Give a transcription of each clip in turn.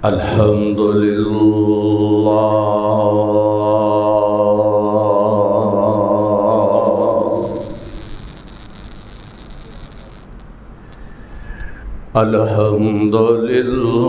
الحمد لله الحمد لله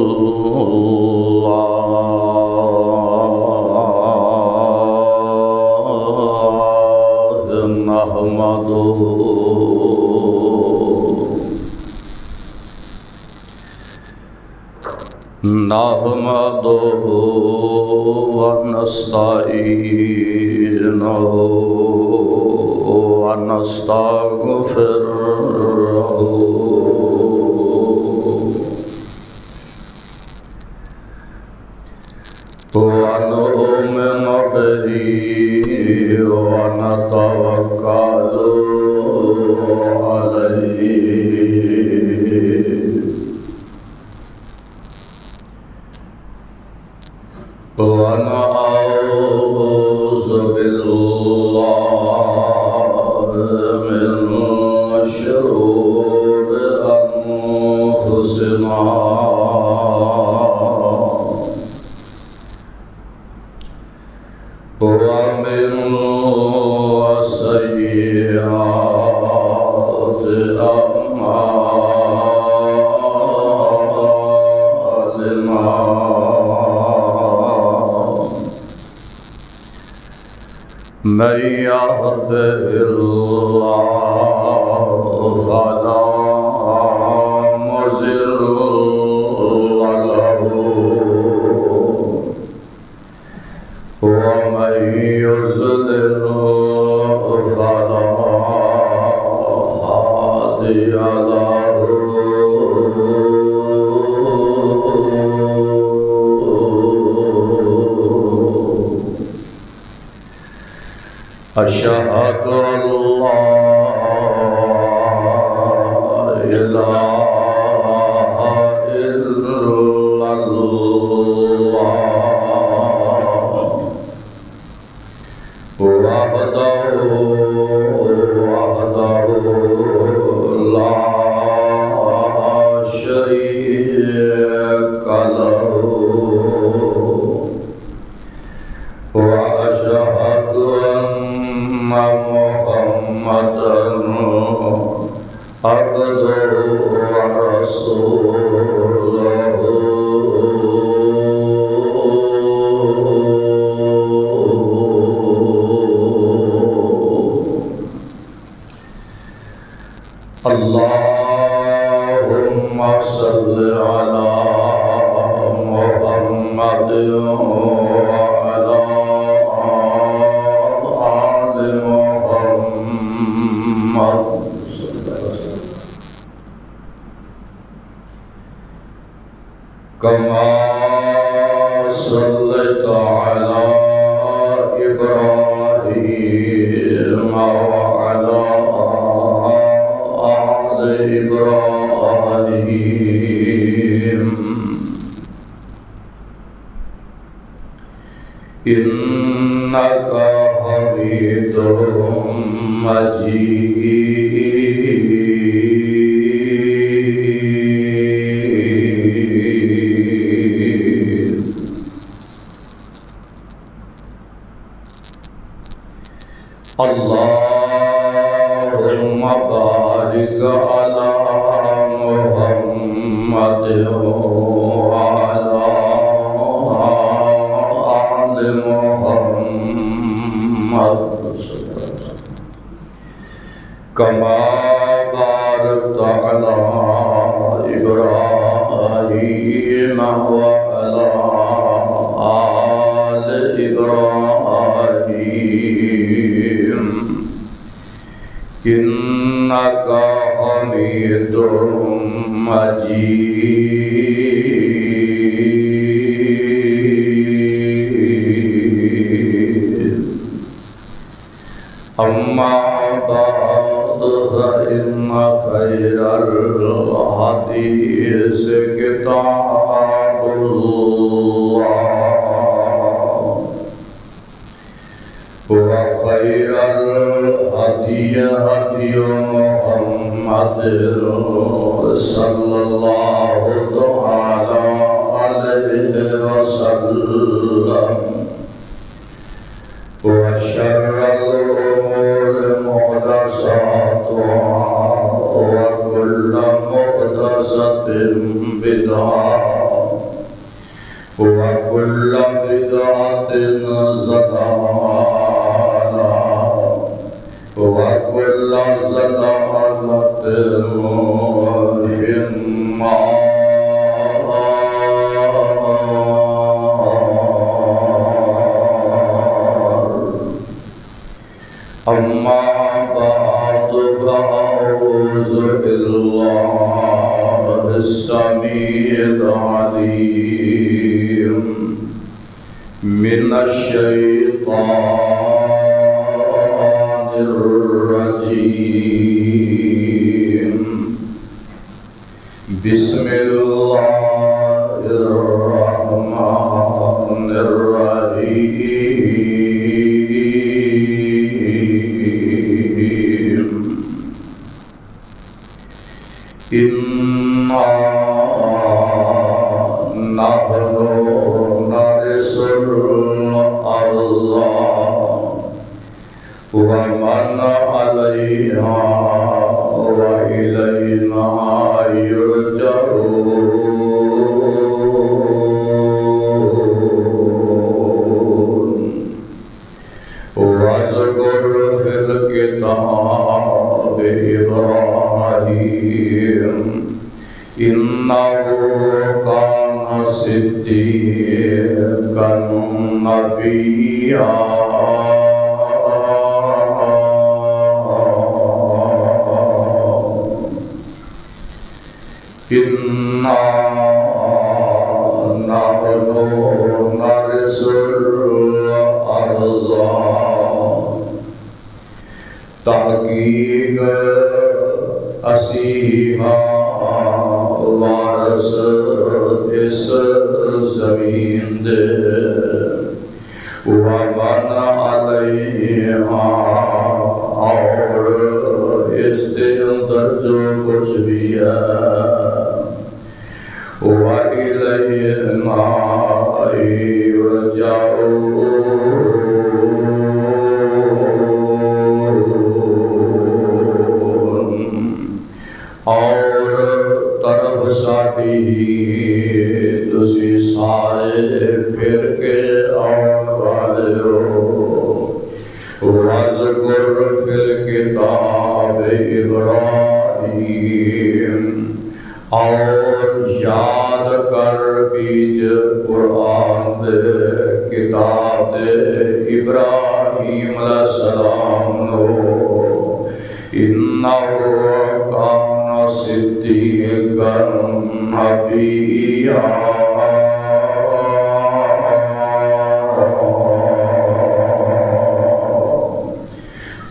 نحمده ونستعينه ونستغفره ونؤمن به ونتوكل عليه ونعوذ بالله من شرور أنفسنا ومن سيئات أعمالنا من يهده الله فلا مضل له ومن يضلل فلا هادي له أشهد أن لا إله إلا الله وحده لا شريك له وأشهد أن محمدًا عبده ورسوله اللهم صل على محمد وعلى آل محمد كما صليت على إبراهيم وعلى آل إبراهيم إنك حميد مجيد اللهم بارك على محمد وعلى آل محمد كما باركت على إبراهيم وعلى آل إبراهيم إنك حميد مجيد أما بعد فإن خير الحديث كتاب الله وخير الهدي هدي محمد صلى الله تعالى عليه بدعة وكل بدعة ضلالة وكل ضلالة في النار. أما بعد فأعوذ بالله السميع العليم من الشيطان الرجيم. بسم الله الرحمن الرحيم. إنا نحن نرث الأرض ومن عليها وإلينا يرجعون. واذكر في الكتاب إبراهيم إنه كان صديقا نبيا. إنا نحن نرث الأرض تحقیق اسیحا وارث اس زمین دے ومن علیہا اور اس کے اندر جو کچھ بھی ہے وَإِلَيْنَا يُرْجَعُونَ. اور طرف ساٹھی تسی سارے پھر کے آن والے ہو. وَاذْكُرْ فِي الْكِتَابِ إِبْرَاهِيمَ اور یاد کر بیج قرآن دے کتاب دے ابراہیم علیہ السلام نو. انہو کان صدیقا نبیا.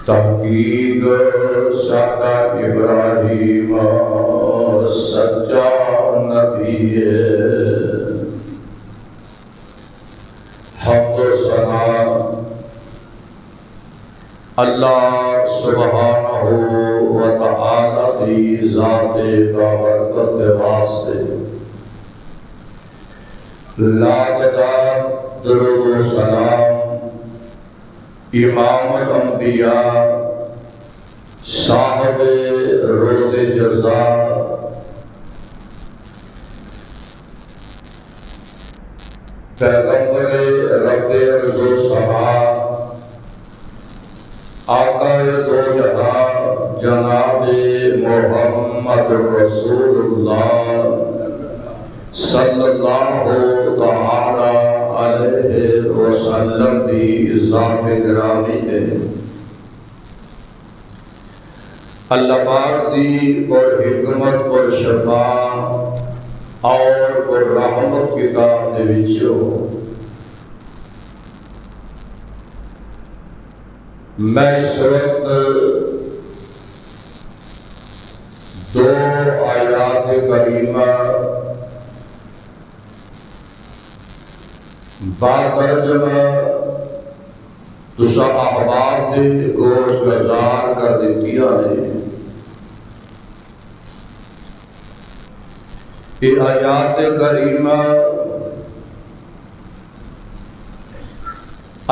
تحقیق سادہ ابراہیم سچا نبی ہے. حمد و ثنا اللہ سبحانہ و تعالی دی ذات بابرکت واسطے. لاجدار درود و سلام امام الانبیاء صاحب روز جزا پیغمبر رب عرض و سما آقا دو جہاں جناب محمد رسول اللہ صلی اللہ تعالی علیہ وسلم دی ذات گرامی ہے. اللہ پاک دی اور حکمت اور شفا اور رحمت کتاب دے وچوں میں اس وقت دو آیات کریمہ باترجمہ تسا احباب دے گوش گزار کر دیتی ہے. یہ آیات کریمہ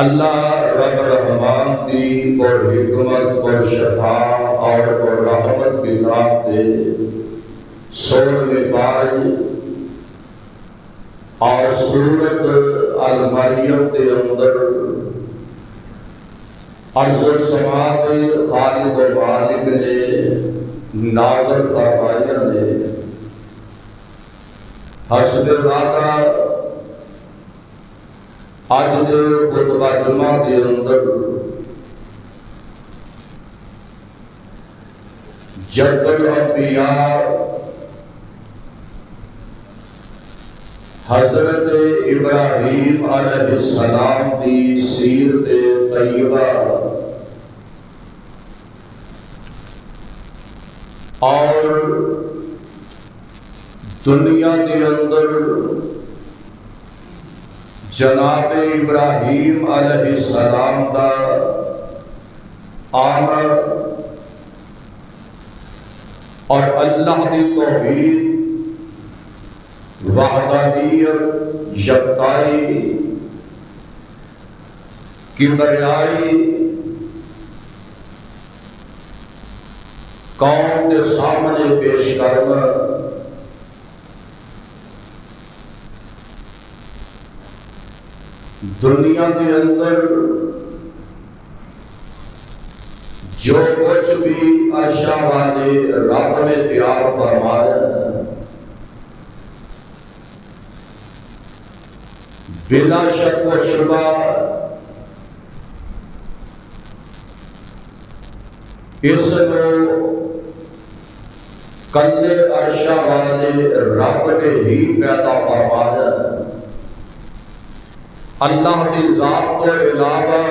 اللہ رب رحمان دی اور حکمت اور شفا اور رحمت کی ذات دے 16ویں پاری اور سورت المریم کے اندر عرض و سماعت خالق و مالک نے نازل فرمایا نے حسب راتا اج دے خطبہ جمعہ کے اندر جد الانبیاء حضرت ابراہیم علیہ السلام کی سیرت طیبہ اور دنیا کے اندر جناب ابراہیم علیہ السلام کا آمد اور اللہ کی توحید وحدانیت یکتائی کبریائی قوم کے سامنے پیش کرنا دنیا کے اندر جو کچھ بھی عرشہ والے رب نے تیار فرمایا بلا شک و شبہ اس کو کلے عرشہ والے رب نے ہی پیدا فرمایا اللہ کی ذات کو علاوہ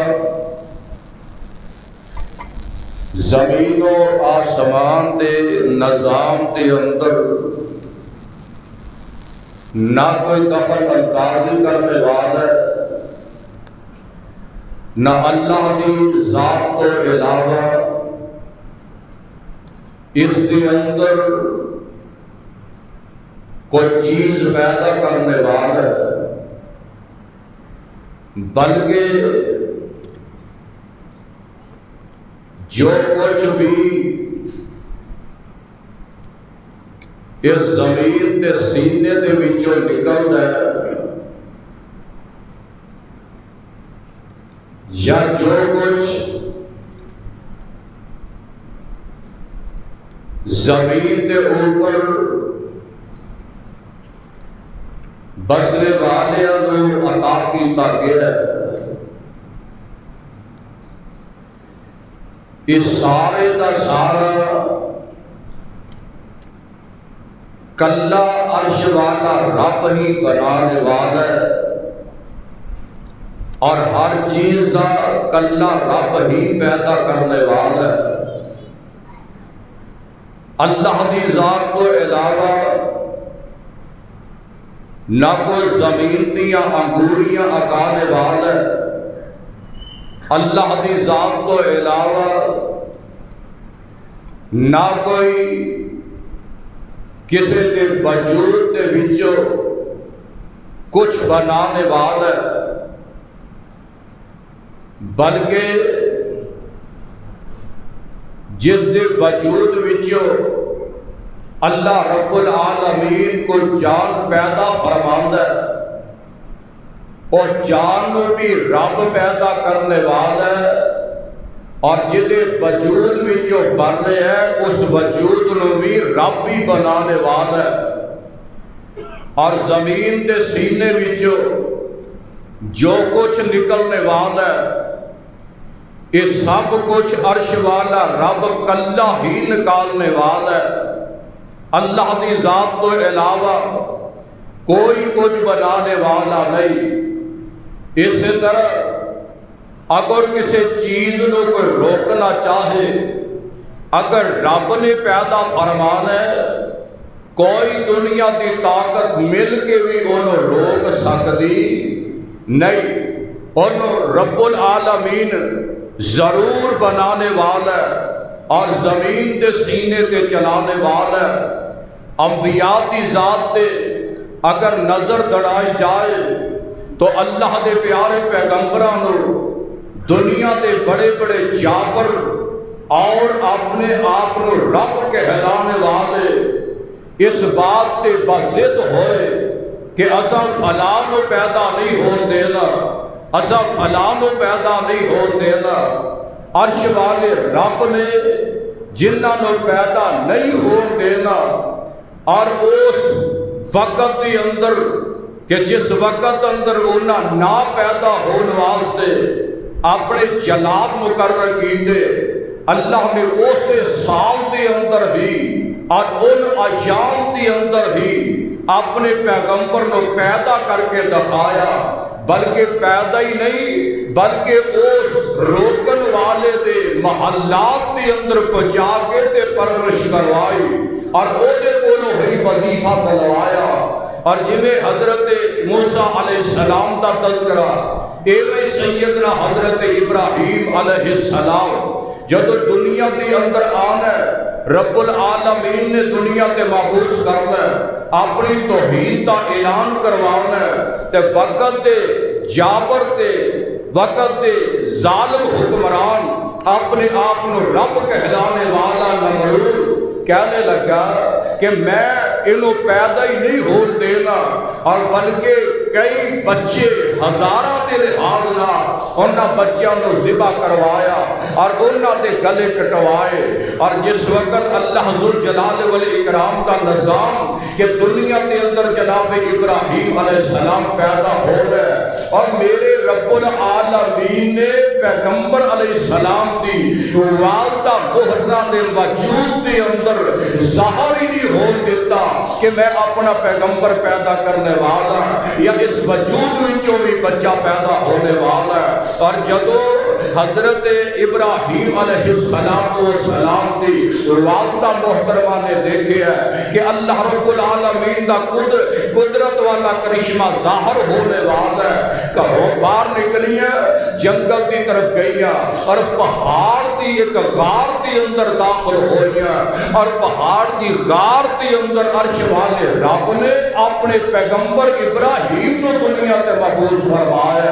زمین و آسمان دے نظام دے اندر نہ کوئی دخل اندازی کرنے والا نہ اللہ کی ذات کو علاوہ اس کے اندر کوئی چیز پیدا کرنے والا بلکہ جو کچھ بھی اس زمین کے سینے دے وچوں نکلدا ہے یا جو کچھ زمین کے اوپر بسنے والیاں نوں عطا کیتا گیا ہے اس سارے دا سارا کلا عرش والا رب ہی بنانے والا ہے اور ہر چیز کا کلا رب ہی پیدا کرنے والا ہے اللہ کی ذات کو علاوہ نہ کوئی زمین دیا انگوریاں اگانے والا ہے اللہ کی ذات کو علاوہ نہ کوئی کسی کے وجود کے وچوں کچھ بنانے والا ہے بلکہ جس کے وجود وچوں اللہ رب العالمین کو جان پیدا فرماندا ہے اور جان بھی رب پیدا کرنے والا ہے اور جہے وجود وچوں بن رہے ہیں اس وجود نو بھی رب ہی بنانے والا ہے اور زمین کے سینے وچوں جو کچھ نکلنے والا ہے یہ سب کچھ عرش والا رب کلا ہی نکالنے والا ہے اللہ کی ذات کو علاوہ کوئی کچھ بنانے والا نہیں اسی طرح اگر کسی چیز کو کوئی روکنا چاہے اگر رب نے پیدا فرمانا ہے کوئی دنیا کی طاقت مل کے بھی انہوں روک سکتی نہیں انہوں رب العالمین ضرور بنانے والا ہے اور زمین کے سینے تے چلانے والا ہے انبیاء کی ذات تے اگر نظر دڑائی جائے تو اللہ دے پیارے پیغمبران دنیا دے بڑے بڑے جابر اور اپنے آپ کو رب کہلانے والے اس بات تے بضد ہوئے کہ اسا فلاں نو پیدا نہیں ہون دینا، اسا فلاں نو پیدا نہیں ہون دینا۔ عرش والے رب نے جنہاں نو پیدا نہیں ہون دینا، اور اس وقت دی اندر کہ جس وقت اندر انہاں نہ پیدا ہون واسطے اپنے جلال مقرر کیتے، اللہ نے اسے سال دے اندر ہی اور ان ایام دے اندر ہی اپنے پیغمبر نو پیدا کر کے دکھایا۔ بلکہ پیدا ہی نہیں بلکہ اس روکن والے دے محلات دے اندر پہنچا کے تے پرورش کروائی اور وہ دے کولو ہی وظیفہ دلوایا۔ اور جنہیں حضرت موسیٰ علیہ السلام دا تذکرہ، ایویں سیدنا حضرت ابراہیم علیہ السلام جب دنیا دے اندر آنا ہے، رب العالمین نے دنیا تے مبعوث کرنا ہے، اپنی توحید دا اعلان کروانا ہے، تے وقت دے جابر تے وقت دے ظالم حکمران اپنے آپ کو رب کہلانے والا نمرود کہنے لگا کہ میں انہوں پیدا ہی نہیں ہون دینا، اور بلکہ کئی بچے ہزارہ دے لحاظ نہ انہاں بچیاں نو ذبح کروایا اور انہاں دے گلے کٹوائے۔ اور جس وقت اللہ ذوالجلال والاکرام کا نظام کہ دنیا کے اندر جناب ابراہیم علیہ السلام پیدا ہو رہے، اور میرے رب العالمین نے پیغمبر علیہ السلام دی والدہ بہرنا دے وجود دے اندر ظاہر ہی نہیں ہون دیتا کہ میں اپنا پیغمبر پیدا کرنے والا یا اس وجود وچوں بھی بچہ پیدا ہونے والا ہے۔ اور جدو حضرت ابراہیم علیہ السلام دی والدہ محترمہ نے دیکھے ہے کہ اللہ رب العالمین دا قدرت والا کرشمہ ظاہر ہونے والا ہے، گھروں باہر نکلی ہے، جنگل کی طرف گئی اور پہاڑ دی ایک غار دی اندر داخل ہوئی اور پہاڑ دی غار دی اندر عرش والے رب نے اپنے پیغمبر ابراہیم نو دنیا تے مبعوث فرمایا۔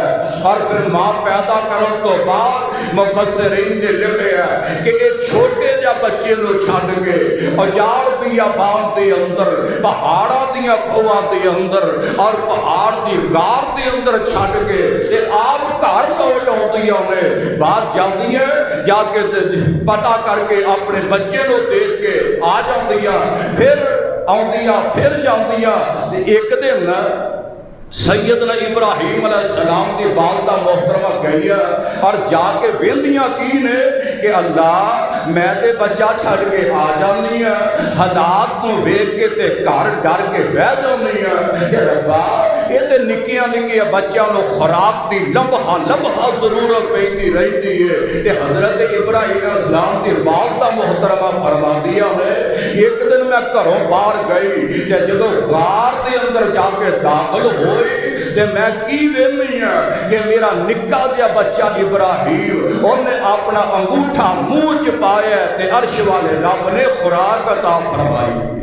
اور پھر ماں پیدا کرن تو بعد مفسرین نے لکھے ہے کہ ایک چھوٹے جا بچے نو چھڈ کے اجار بیابان دے اندر پہاڑاں دیاں کھواں دے اندر اور پہاڑ دی غار دے اندر چھڈ کے تے آپ گھر لوٹ آؤندیاں نے، بات جاندی ہے جا کے پتہ کر کے اپنے بچے نو دیکھ کے آ جاندیاں، پھر آندیاں پھر جاندیاں۔ ایک دن سیدنا ابراہیم علیہ السلام کی والدہ محترمہ گئی اور جا کے ویندیاں کی نے کہ اللہ میں تے بچہ چھڑ کے آ جانی ہے، حالات کو ویکھ کے تے گھر ڈر کے بہ جانی ہے کہ ربا یہ تے نکیاں نکیاں بچیاں نو خوراک دی لمحہ لمحہ ضرورت پیندی رہتی ہے۔ تے حضرت ابراہیم علیہ السلام کی والدہ محترمہ فرما دیا ہے ایک دن میں گھروں باہر گئی تے جدو غار دے اندر جا کے داخل ہوئے تے میں کی ویندی ہاں کہ میرا نکا جا بچہ ابراہیم انہیں اپنا انگوٹھا منہ چ پایا تے عرش والے رب نے خوراک عطا فرمائی۔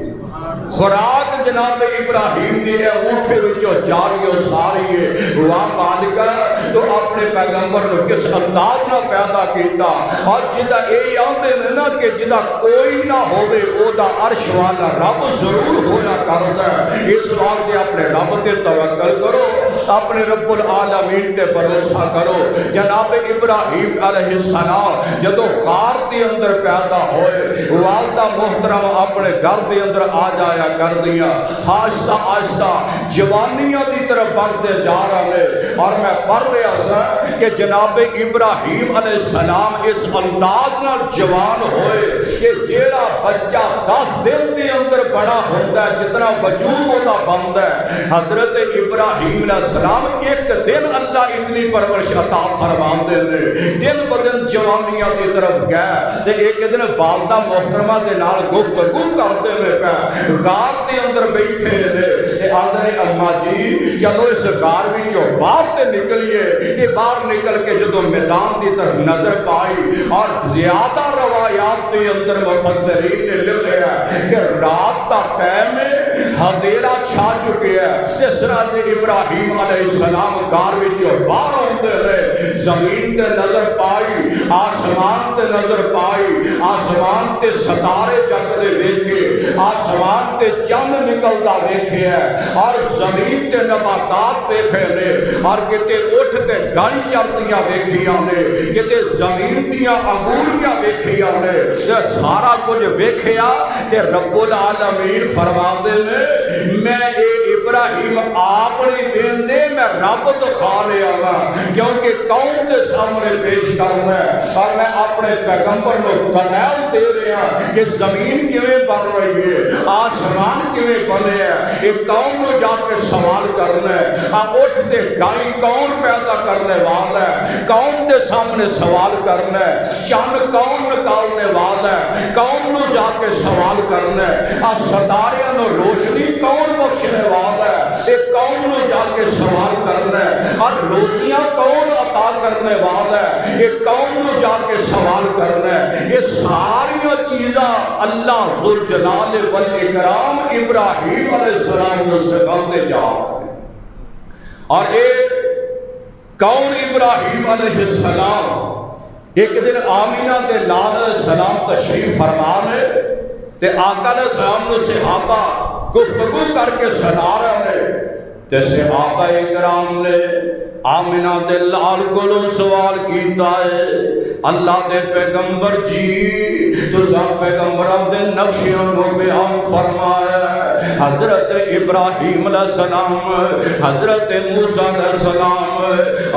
خوراک جناب ابراہیم دی انگوٹھے وچوں جاری و ساری ہے۔ واہ مالکا تو اپنے پیغمبر نو کس انداز نہ پیدا کیتا، اور جدا اے آندے نے نا کہ جدا کوئی نہ ہوئے او دا عرش والا رب ضرور ہویا کردا ہے۔ اس واسطے اپنے رب تے توکل کرو، اپنے رب العالمین تے بھروسہ کرو۔ جناب ابراہیم علیہ السلام جدو غار دے اندر پیدا ہوئے، والدہ محترم اپنے گھر دے اندر آ جائے کر دیا، آہستہ آہستہ جوانیاں دی طرف بڑھتے جا رہے، اور میں پڑھ رہا سا کہ جناب ابراہیم علیہ السلام اس انداز نال جوان ہوئے کہ جیڑا بچہ 10 دن دے اندر بڑا ہوتا ہے جتنا وجود ہوتا بنتا ہے، حضرت ابراہیم علیہ السلام ایک دن اللہ اتنی پرورش عطا فرماندے نے، دن بدن جوانیاں دی طرف گئے تے ایک دن والدہ محترمہ دے نال گفتگو کرتے ہوئے پہ غار دے اندر بیٹھے نے، آدھے اماں جی چلو اس غار وچوں باہر تے نکلیے۔ کہ باہر نکل کے جدو میدان دی طرف نظر پائی، اور زیادہ روایات دے اندر مفسرین نے لکھا ہے کہ رات دا ٹائم ہے، ہدیرا چھا چکے ہیں۔ جس طرح ابراہیم علیہ السلام گھر وچوں باہر آتے رہے، زمین تے نظر پائی، آسمان تے نظر پائی، آسمان تے ستارے جگدے ویکھے، آسمان تے چند نکلدا ویکھے ہے، اور زمین تے نباتات ویکھے نے، اور کتے اٹھ تے گل چلدیاں ویکھیاں نے، کتے زمین دیاں انگوریاں ویکھیاں نے، سارا کچھ ویکھیا تے رب العالمین فرماندے نے میں اے ابراہیم آپ نہیں دیندے، میں رب تو کھا لیا گا، کیونکہ قوم دے سامنے پیش کرنا ہے، اور میں اپنے پیغمبر کو دلائل دے رہا کہ زمین کیویں بن رہی ہے، آسمان کیویں بنے ہے، ایک قوم کو جا کے سوال کرنا ہے، اٹھتے گائی کون پیدا کرنے والا ہے، قوم دے سامنے سوال کرنا ہے، چند کون نکالنے والا ہے، قوم کو جا کے سوال کرنا ہے، ستاریاں نو روشنی کون بخشنے والا ہے، ایک قوم کو جا کے سوال کرنا ہے، اور روزیاں کون عطا کرنے والا ہے، ایک قوم کو جا کے سوال کرنا ہے۔ یہ ساری چیزاں اللہ ذوالجلال والاکرام ابراہیم علیہ السلام کو سکھاتے جا، اور ایک کون ابراہیم علیہ السلام ایک دن آمینہ دے لال علیہ السلام تشریف فرمانے تے آقا علیہ السلام نے صحابہ گفتگو کر کے سنا رہے تے صحابہ اکرام نے آمینہ دے لال کو سوال کیتا ہے اللہ دے پیغمبر جی تساں پیغمبران دے نقشیاں کو بیان فرمایا حضرت ابراہیم علیہ السلام، حضرت موسیٰ علیہ السلام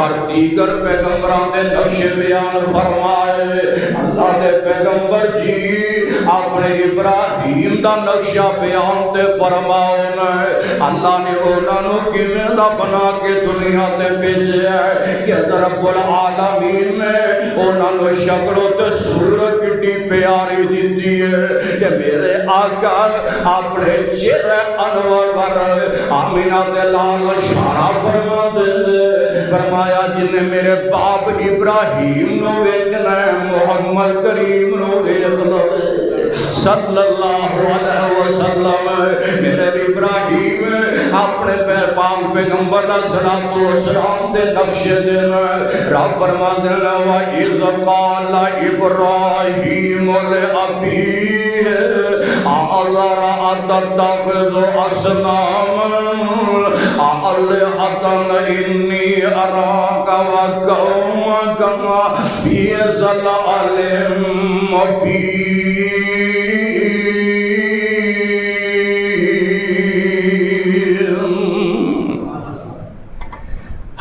اور دیگر پیغمبران دے نقش بیان فرمائے۔ اللہ دے پیغمبر جی اپنے ابراہیم دا نقشہ بیان تے فرماؤنا ہے، اللہ نے انہوں کیویں دا بنا کے دنیا تے بھیجے ہے کہ رب العالمین نے انہوں شکلوں تے صورت کتنی پیاری دیتی ہے کہ میرے آقا اپنے چہرے انور ور آمینہ دے لال اشارہ فرما دے، فرمایا جن میرے باپ ابراہیم نو ویکھنا ہے محمد کریم نو ویکھنا صلی اللہ علیہ وسلم، میرے ابراہیم اپنے پاک پیغمبر صلی والسلام دے نقش دین رب فرما دینا وَإِذْ قَالَ إِبْرَاهِيمُ لِأَبِيهِ آذَرَ أَتَتَّخِذُ أَصْنَامًا آلِهَةً إِنِّي أَرَاكَ وَقَوْمَكَ فِي ضَلَالٍ مُبِينٍ۔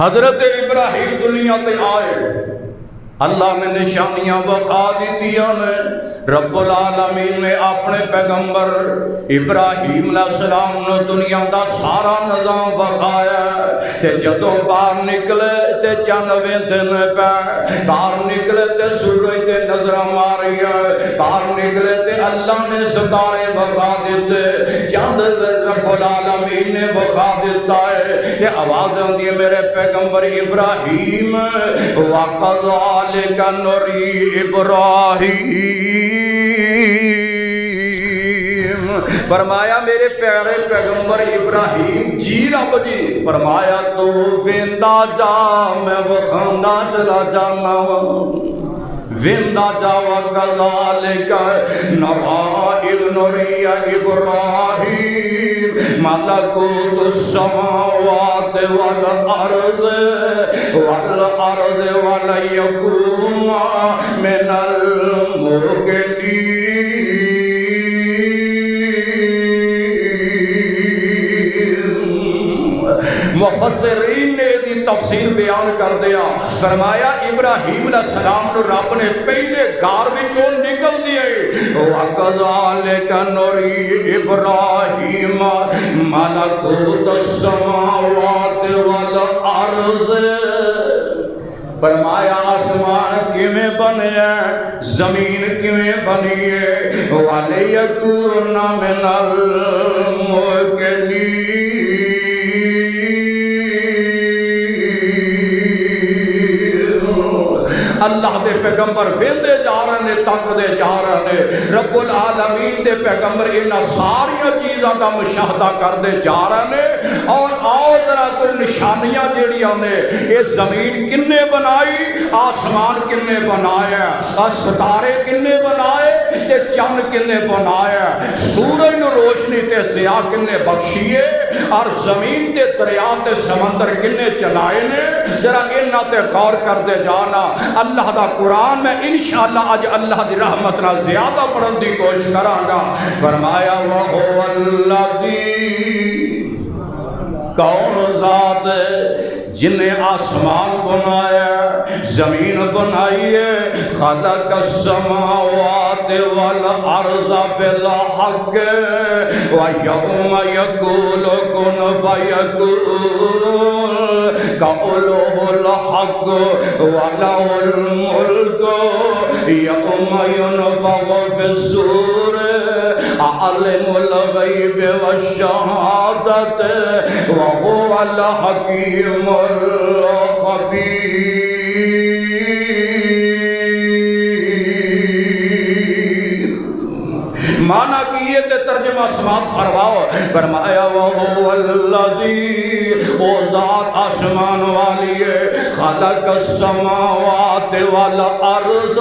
حضرت ابراہیم دنیا تے آئے، اللہ نے نشانیاں بخا دیتیاں نے، رب العالمین نے اپنے پیغمبر ابراہیم علیہ السلام نے دنیا دا سارا نظام بخایا تے جدوں باہر نکلے تے چانویں دن پہ باہر نکلے تے سورج تے نظر ماریا، باہر نکلے تے اللہ نے ستارے بخا دیتے، چاند رب العالمین نے بخا دیتا ہے کہ آواز ہوندی ہے میرے پیغمبر ابراہیم وَقَذَلِكَ نُرِي إِبْرَاهِيمَ، فرمایا میرے پیارے پیغمبر ابراہیم جی رب جی، فرمایا تو ویندا جا میں وکھاندا چلا جانا ویندا جا وَقَذَلِكَ نُرِي إِبْرَاهِيمَ مَلَكُوتُ السَّمَاوَاتِ وَالْأَرْضِ وَلَيَكُونَ مِنَ الْمُوقِنِينَ۔ مفسرین نے دی تفسیر بیان کر دیا، فرمایا ابراہیم علیہ السلام نو رب نے پہلے گار وچوں نکل دیے وَقَذَلِكَ نُرِي إِبْرَاهِيمَ مَلَكُوتَ السَّمَاوَاتِ وَالْأَرْضِ، فرمایا آسمان کیویں بنے ہیں، زمین کیویں بنی ہے، وَلِيَكُونَ مِنَ الْمُوقِنِينَ، اللہ دے پیغمبر ویندے جا رہے نے تکدے جا رہے نے رب العالمین دے پیغمبر انہاں ساری چیزاں دا مشاہدہ کردے جا رہے نے اور آؤ ذرا کوئی نشانیاں جیڑیاں نے یہ زمین کنے بنائی آسمان کنے بنایا ستارے کنے بنائے تے چند کنے بنایا سورج نو روشنی تے ضیاء کنے بخشیے اور زمین تے دریا تے سمندر کنے چلائے نے ذرا انہاں تے غور کردے جانا اللہ دا قرآن میں انشاءاللہ اج اللہ دی رحمت نال زیادہ پڑھن دی کوشش کراں گا فرمایا وَهُوَ الَّذِي کون ذات جن نے آسمان بنایا زمین بنائی ہے خلق السماوات والارض بالحق ویوم یقول کن فیکون قوله الحق وله الملک یوم ينفخ في الصور عالم الغیب والشہادت وهو الحکیم الخبیر معنی کیے تے ترجمہ سماعت فرماؤ فرمایا وَهُوَ الَّذِي او ذات آسمان والی ہے خلق السماوات والارض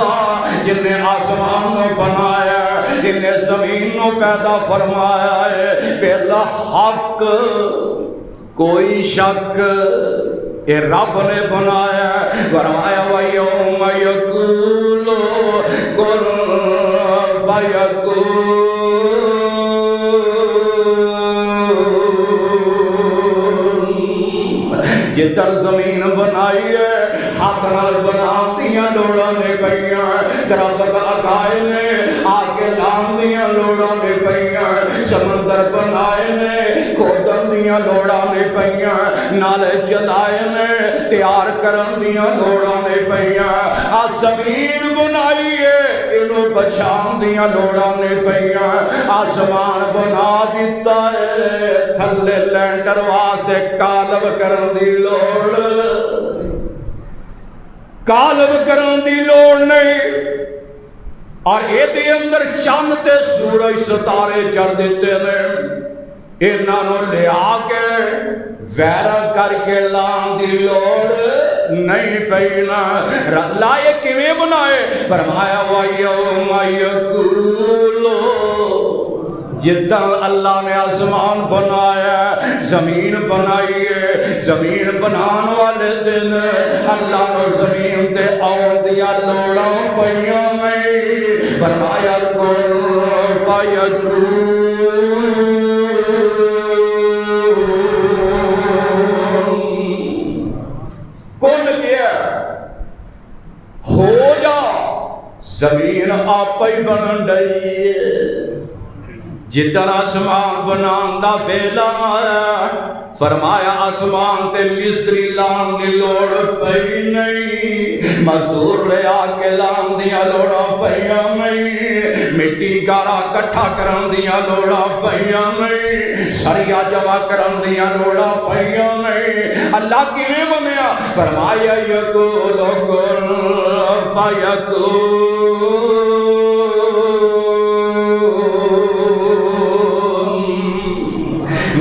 جن نے آسمان کو بنایا جن نے زمین کو پیدا فرمایا ہے بلا حق کوئی شک اے رب نے بنایا فرمایا وَيَوْمَ يَقُولُ كُن فَيَكُونُ جتر زمین بنائی ہے ہاتھ نال بنا دیاں لوڑاں نے پئیاں درخت اگائے نے آگے لان دیاں لوڑاں نے پئیاں سمندر بنائے نے کھودن دیاں لوڑاں نے پئیاں نالے جلائے نے تیار کرن دیاں لوڑاں نے پئیاں آ زمین بنائی ہے انہوں بچان دیاں لوڑاں نے پئیاں آسمان بنا دیتا ہے تھلے لینڈر واسطے کالب کرن دی لوڑ کالب کرن دی لوڑ نہیں اور اے دے اندر چاند تے سورج ستارے چڑھ دیتے نے انہاں نو لیا کے ویرا کر کے لان دی لوڑ نہیں پینا لائے کیویں بنائے فرمایا وَيَوْمَ يَقُولُ جتنا اللہ نے آسمان بنایا زمین بنائی ہے زمین بنان والے دن اللہ نے زمین دے آن دیا لوڑاں پئیاں میں فرمایا کن فیکون کن کیا ہو جا زمین آپ ہی بن رہی ہے جتنا آسمان بنان دا ویلا آیا فرمایا آسمان تے مستری لان دی لوڑ پئی نہیں مزدور لے آ کے لان دیا لوڑا پئیاں نہیں مٹی گارا کٹھا کرن دیا لوڑا پئیاں نہیں سریا جمع کرن دیا لوڑا پئیاں نہیں اللہ کیویں بنیا فرمایا یقول کن فیکون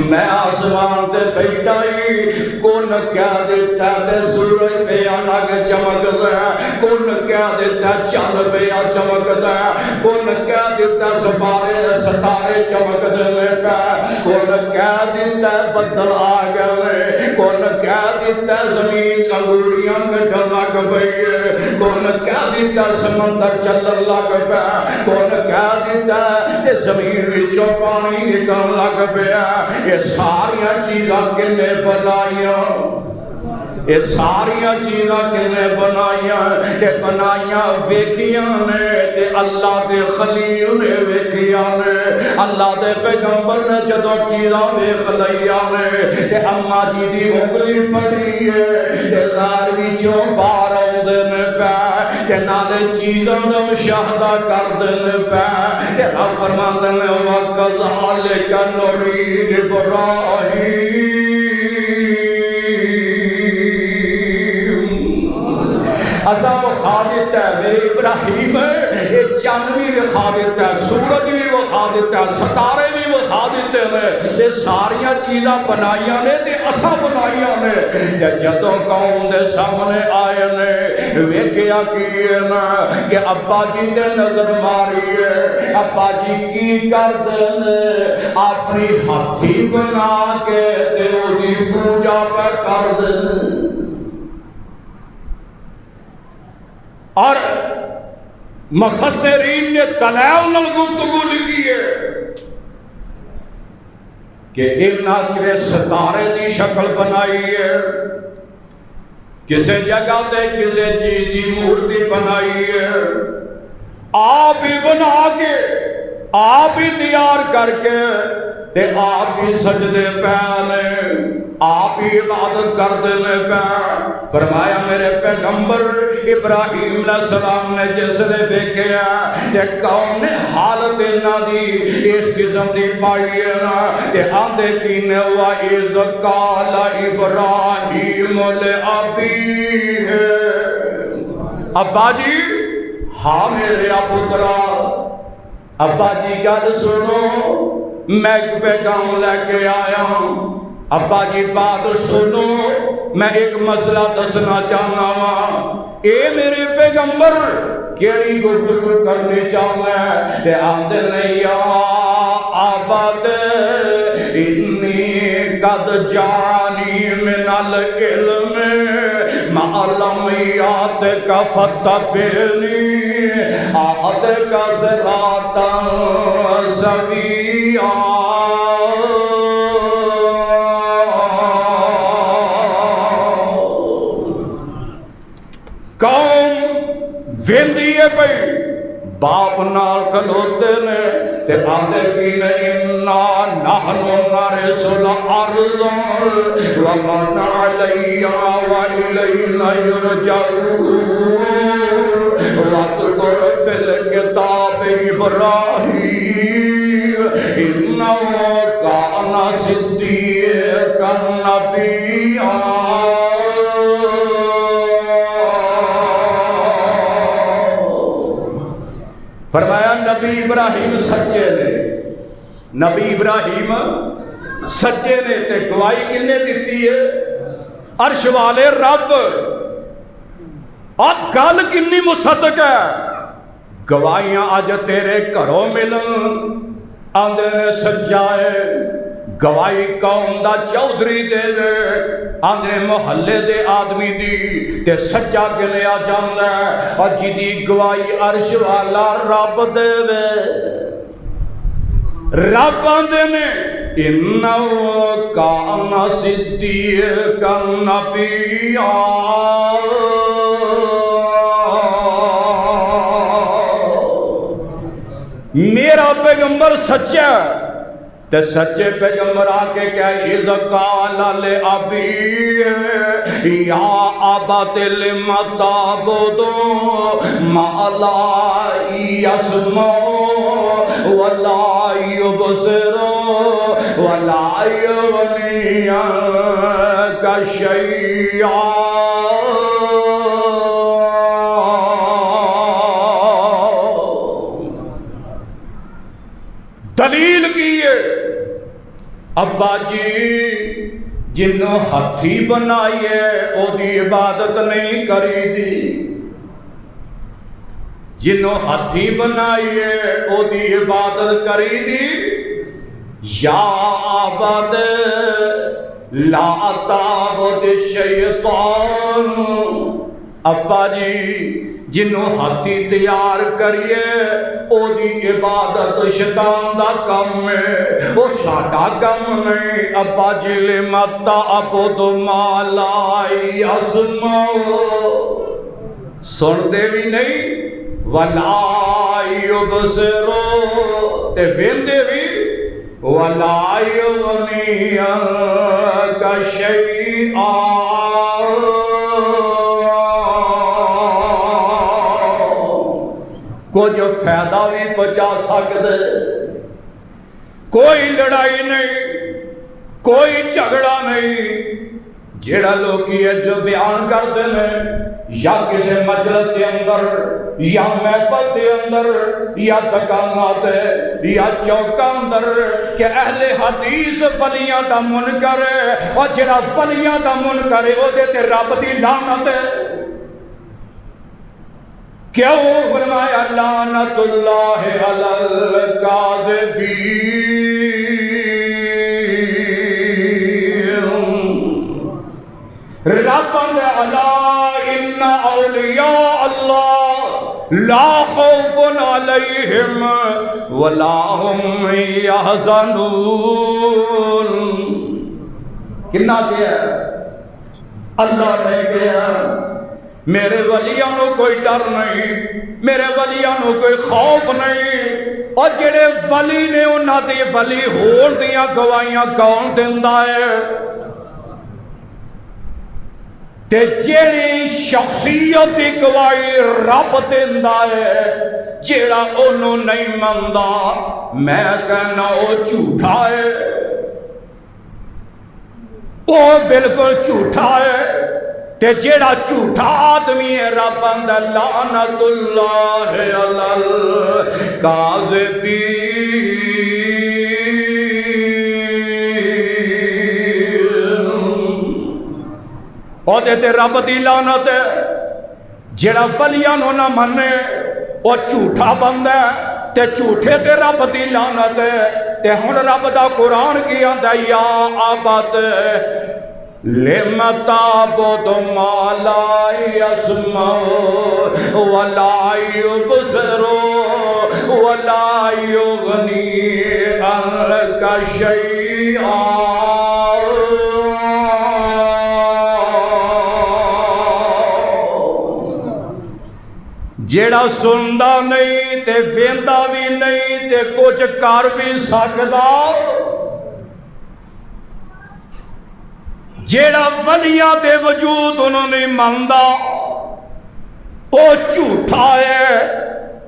میں آسمان تے بیٹھا ہی کون کیا دیتا تے سورج پہ الگ چمکدا ہے کون کیا دیتا چاند پہ چمکدا ہے کون کیا دیتا ستارے چمکدے نے پہ کون کیا دیتا بدل آ گئے کون کیا دیتا زمین انگوریاں کٹن لگ پئی ہے کون کیا دیتا سمندر چلن لگ پیا کون کیا دیتا تے زمین وچوں پانی نکلن لگ پیا یہ ساریاں چیزاں کنے بنائیاں یہ ساریاں چیزاں کنے بنائیاں تے بنائیاں ویکھیاں نے تے اللہ دے خلیل نے ویکھیاں نے اللہ دے پیغمبر نے جدوں چیزاں ویکھ لیاں نے تے اما جی دی انگلی پڑی ہے تے لار وچوں باہر آوندے نے پے تے نالے چیزاں دا مشاہدہ کردے نے پے تے رب فرماندے نے وَكَذَلِكَ نُرِي إِبْرَاهِيمَ اسا وہ خالی ستارے بھی وسا دیتے ہیں، یہ ساریاں چیزاں بنائیاں نے تے اساں بنائیاں نے۔ تے جدوں قوم دے سامنے آئے نے ویکھیا کی نا کہ ابا جی تے نظر ماری ہے، ابا جی کی کردے نے اپنی ہاتھی بنا کے تے اودی پوجا پہ کردے نے۔ اور مفسرین نے دلائل نال گفتگو لکھی ہے کہ انہاں کے ستارے دی شکل بنائی ہے، کسی جگہ تے کسی چیز دی مورتی بنائی ہے، آپ ہی بنا کے آپ ہی تیار کر کے تے آپ ہی سجدے پہنے، آپ ہی عبادت کرتے میں پہ۔ فرمایا میرے پیغمبر ابراہیم علیہ السلام نے جس نے دیکھیا تے قوم نے حالت انہاں دی اس قسم دی پائی ہے نا تے آندے کینے ہوا اذ قال ابراہیم لأبیہ، ابا جی ہاں میرے پترا، ابا جی گل سنو میں ایک پیغام لے کے آیا ہوں، ابا جی بات سنو میں ایک مسئلہ دسنا چاہنا ہوں۔ اے میرے پیغمبر کیڑی گفتگو کرنی چاہنا ہے؟ آندے نہیں یا آباد انی قد جانی من العلم ما لم یاتک فتبعنی اہدک صراطا سویا۔ قوم ویندی ہے پئی باپ نال کھلوتے نے تے آندے کی نے انا نحن نرث الارض ومن علیہا والینا یرجعون واذکر فی الکتاب ابراہیم انہ کان صدیقا نبیا۔ فرمایا نبی ابراہیم سچے نے، نبی ابراہیم سچے نے تے گواہی کنے دیتی ہے؟ عرش والے رب۔ اور گل کنی مصدق ہے، گواہیاں آج تیرے گھروں ملن آندے نے سجائے، گواہی قوم دا چودھری دے دے آندے محلے دے آدمی دی تے سچا گنیا جاندا ہے، اور جدی گواہی عرش والا رب دے دے۔ رب آندے نے انہو کان صدیقا نبیا۔ میرا پیغمبر سچا تے سچے پیغمبر آکے کہے اذ قال لأبیہ یا ابت لم تعبد ما لا یسمع ولا یبصر ولا یغنی عنک شیئا۔ دلیل کیے ابا جی جنوں ہاتھی بنائیے او دی عبادت نہیں کری دی، جنوں ہاتھی بنائیے او دی عبادت کری دی، یا عبد لا تعبد الشیطان۔ ابا جی جنوں ہاتھی تیار کریے او دی عبادت شیطان دا کم ہے، او ساڈا کم نہیں۔ ابا جی لم تعبد ما لا یسمع، سن دے بھی نہیں، ولا یبصر تے ویندے بھی، ولا یغنی عنک شیئا۔ کچھ فائدہ بھی پہنچا سکتے، کوئی لڑائی نہیں، کوئی جھگڑا نہیں، جیڑا لوگ یہ جو بیان کرتے ہیں یا کسی مجلس کے اندر یا محفل کے اندر یا دکانات یا چوکاں اندر کہ اہل حدیث ولیاں دا منکر ہے اور جڑا ولیاں دا منکر ہے وہ تے رب دی لعنت ہے. کیوں؟ فرمایا لعنت اللہ علی الکاذبین. رب الا ان اولیاء اللہ لا خوف علیہم ولا هم یحزنون. کنا کیا اللہ نے کیا میرے ولیاں نو کوئی ڈر نہیں، میرے ولیاں نو کوئی خوف نہیں. اور جڑے ولی نے انہاں دی ولی ہون دیاں گواہیاں کون دیندا ہے؟ تے جیڑی شخصیت دی گواہی رب دیندا ہے. جیڑا انہوں نہیں مندا میں کہنا وہ جھوٹا ہے، وہ بالکل جھوٹا ہے. تے جیڑا جھوٹا آدمی ہے رب اندہ لعنت اللہ علی الکاذبین. اور دیتے رب دی لعنت ہے. جیڑا ولیاں نو نہ منے وہ جھوٹا بندہ ہے تے جھوٹے تے رب دی لعنت ہے. تے ہن رب دا قرآن کی آندا یا آباد لم تعبد ما لا يسمع ولا يبصر ولا يغني عنك شيئا. جیڑا سندا نہیں تے ویندا بھی نہیں تے کچھ کر بھی سکدا. جیڑا ولیاں دے وجود انہوں نے مندا او جھوٹا ہے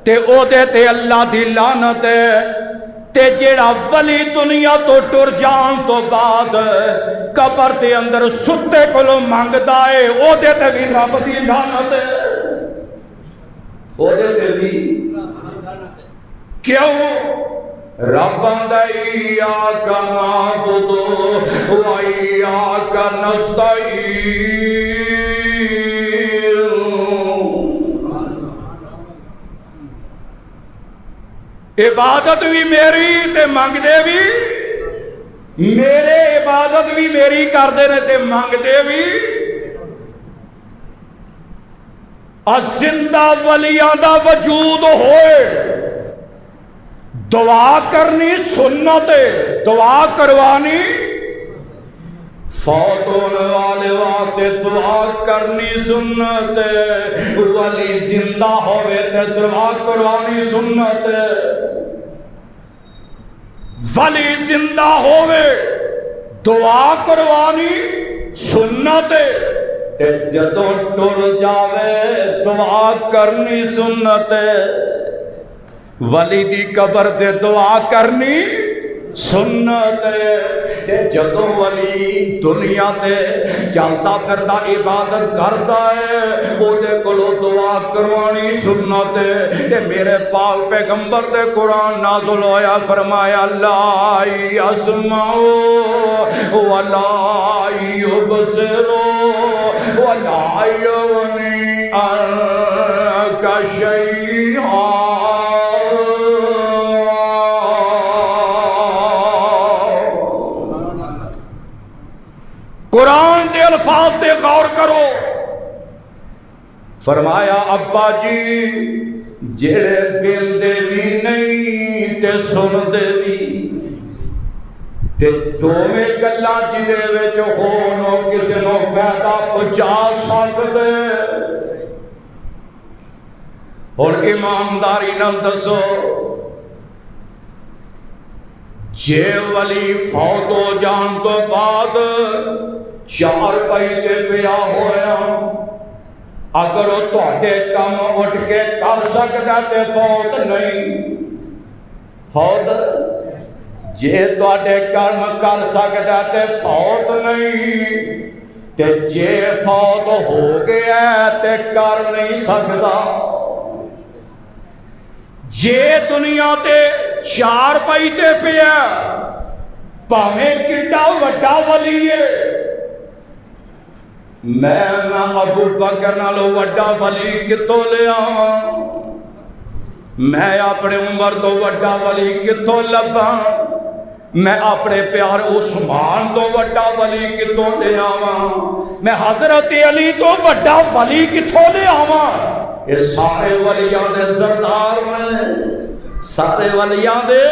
تے او دے تے اللہ دی لعنت ہے. تے جیڑا ولی دنیا تو ٹر جان تو بعد قبر دے اندر ستے کولوں منگدا ہے او دے تے بھی رب دی لعنت ہے. او دے تے بھی کیوں؟ رب ایاک نعبد و ایاک نستعین. عبادت بھی میری تے منگدے بھی میرے، عبادت بھی میری کردے نے تے منگدے بھی. زندہ ولیاں دا وجود ہوئے دعا کرنی سنت ہے، دعا کروانی فوت ہونے والے واسطے دعا کرنی سنت ہے. ولی زندہ ہوئے تے دعا کروانی سنت ہے. ولی زندہ ہوئے دعا کروانی سنت ہے. تے جدوں ٹر جاوے دعا کرنی سنت ہے. ولی دی قبر تے دعا کرنی سنت ہے. تے جدوں ولی دنیا تے چلتا پھردا عبادت کردا ہے او دے کولوں دعا کروانی سنت ہے. تے میرے پاک پیغمبر تے قرآن نازل ہویا فرمایا لا یسمع ولا یبصر ولا یغنی عنک شیئا. قرآن دے الفاظ تے غور کرو. فرمایا ابا جی جڑے ویندے بھی نہیں تے سندے بھی تے دوویں گلاں جدے وچ ہون او کسے نو فائدہ پہنچا سکدے. اور ایمانداری نال دسو جے ولی فوت ہو جان تو بعد 4 پئی تے پیا ہویا اگر وہ تہاڈے کم اٹھ کے کر سکدا تے فوت نہیں. فوت جے تہاڈے کم کر سکدا تے فوت نہیں. تے جے فوت ہو گیا تے کر نہیں سکتا، جے دنیا تے چار پائی تے پیا پاویں کڈا وڈا ولی ہے، میں نہ ابو بکر نالوں وڈا ولی کتوں لے آواں، میں اپنے عمر تو وڈا ولی کتوں لباں، میں اپنے پیار عثمان تو وڈا ولی کتوں لے آواں، میں حضرت علی تو وڈا ولی کتوں لے آواں؟ یہ سارے ولیاں دے سردار میں، سارے ولیاں دے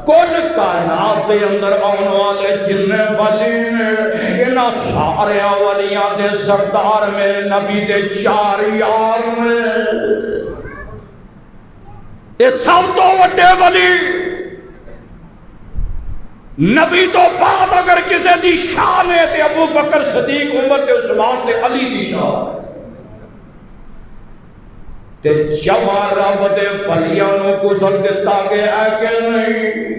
کل کائنات دے اندر آنے والے جننے ولی نے، انہاں سارے ولیاں دے سردار میں نبی دے چار یار میں، یہ سب تو وڈے ولی نبی تو بعد اگر کسی دی شان ہے تے ابو بکر صدیق عمر تے عثمان تے علی دی شان تے جمع رب دے ولیاں نو گزر دیتا گیا ہے کہ نہیں؟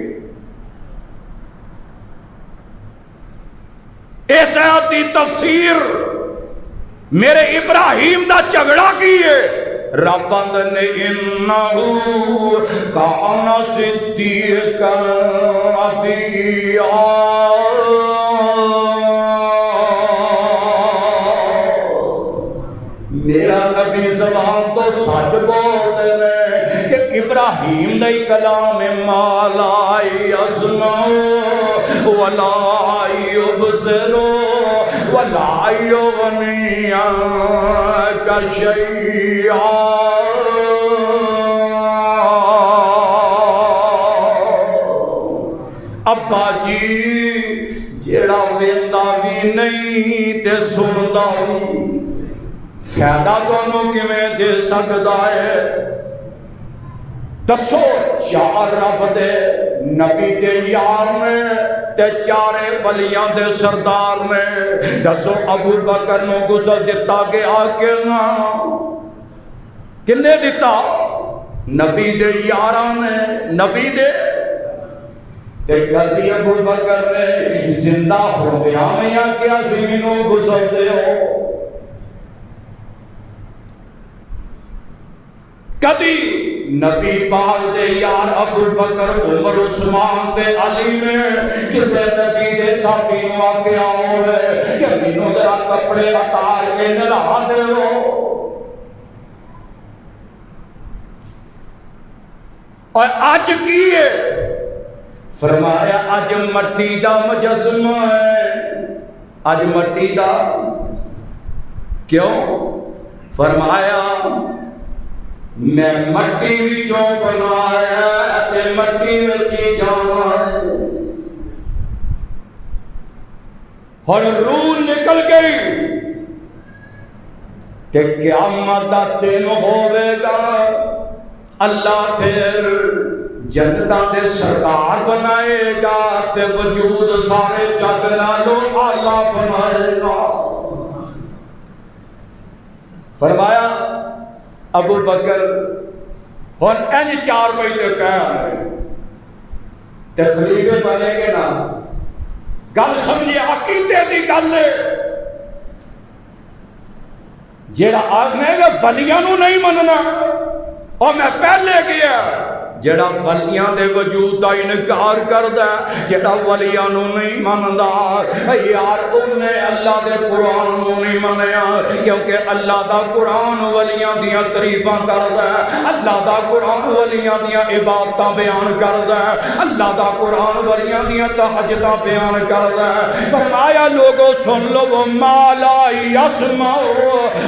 اس آیت دی تفسیر میرے ابراہیم دا جھگڑا کی ہے، رب نے انہو کان صدیقا نبیّا، میرا نبی زبان تو سچ بولتے ہیں کہ ابراہیم دائی کلام ما لا یسمع ولا یبصر ولا یغنی عنک شیئا، ابا جی جیڑا ویندا بھی نہیں تے سندا بھی، فائدہ دونوں کیویں دے سکدا ہے؟ دسو، چار رب دے نبی دے یار نے تے چارے ولیاں دے سردار نے، دسو ابو بکر نو گزر دیتا گیا کہ نہ؟ کنے دیتا؟ نبی دے یاراں نے، نبی دے تے کدی ابو بکر نے زندہ ہو گیا میں یا کیا زمینوں گزر دے ہو؟ کدی نبی پاک دے یار ابو بکر عمر عثمان تے علی نے کسے نبی دے ساتھی نو آکھیا ہوئے کہ مینوں ذرا کپڑے اتار کے نہلا دیو؟ اور آج کی ہے؟ فرمایا آج مٹی دا مجسمہ ہے، آج مٹی دا کیوں؟ فرمایا میں مٹی وچوں بنایا تے مٹی وچ ہی جانا ہے، ہن روح نکل گئی کہ قیامت دا دن ہوے گا، اللہ پھر جنتاں دے سردار بنائے گا تے وجود سارے جگ نالوں اعلیٰ بنائے گا۔ فرمایا ابو بکر ہن انج چار بھائی تے کہہ تے خلیفے بنے گے نا، گل سمجھے عقیدے دی گل ہے، جیڑا آدھنے گا ولیاں نو نہیں مننا اور میں پہلے گیا، جیڑا ولیاں دے وجود دا انکار کردا ہے، جیڑا ولیاں نو نہیں مندا، یار انہیں اللہ دے قرآن نو نہیں منیا، کیونکہ اللہ دا قرآن ولیاں دیاں تعریفاں کردا ہے، اللہ دا قرآن ولیاں دیاں عبادتاں بیان کردا ہے، اللہ دا قرآن ولیاں دیاں تہجداں بیان کردا ہے۔ فرمایا لوگوں سن لو، ما لا یسمع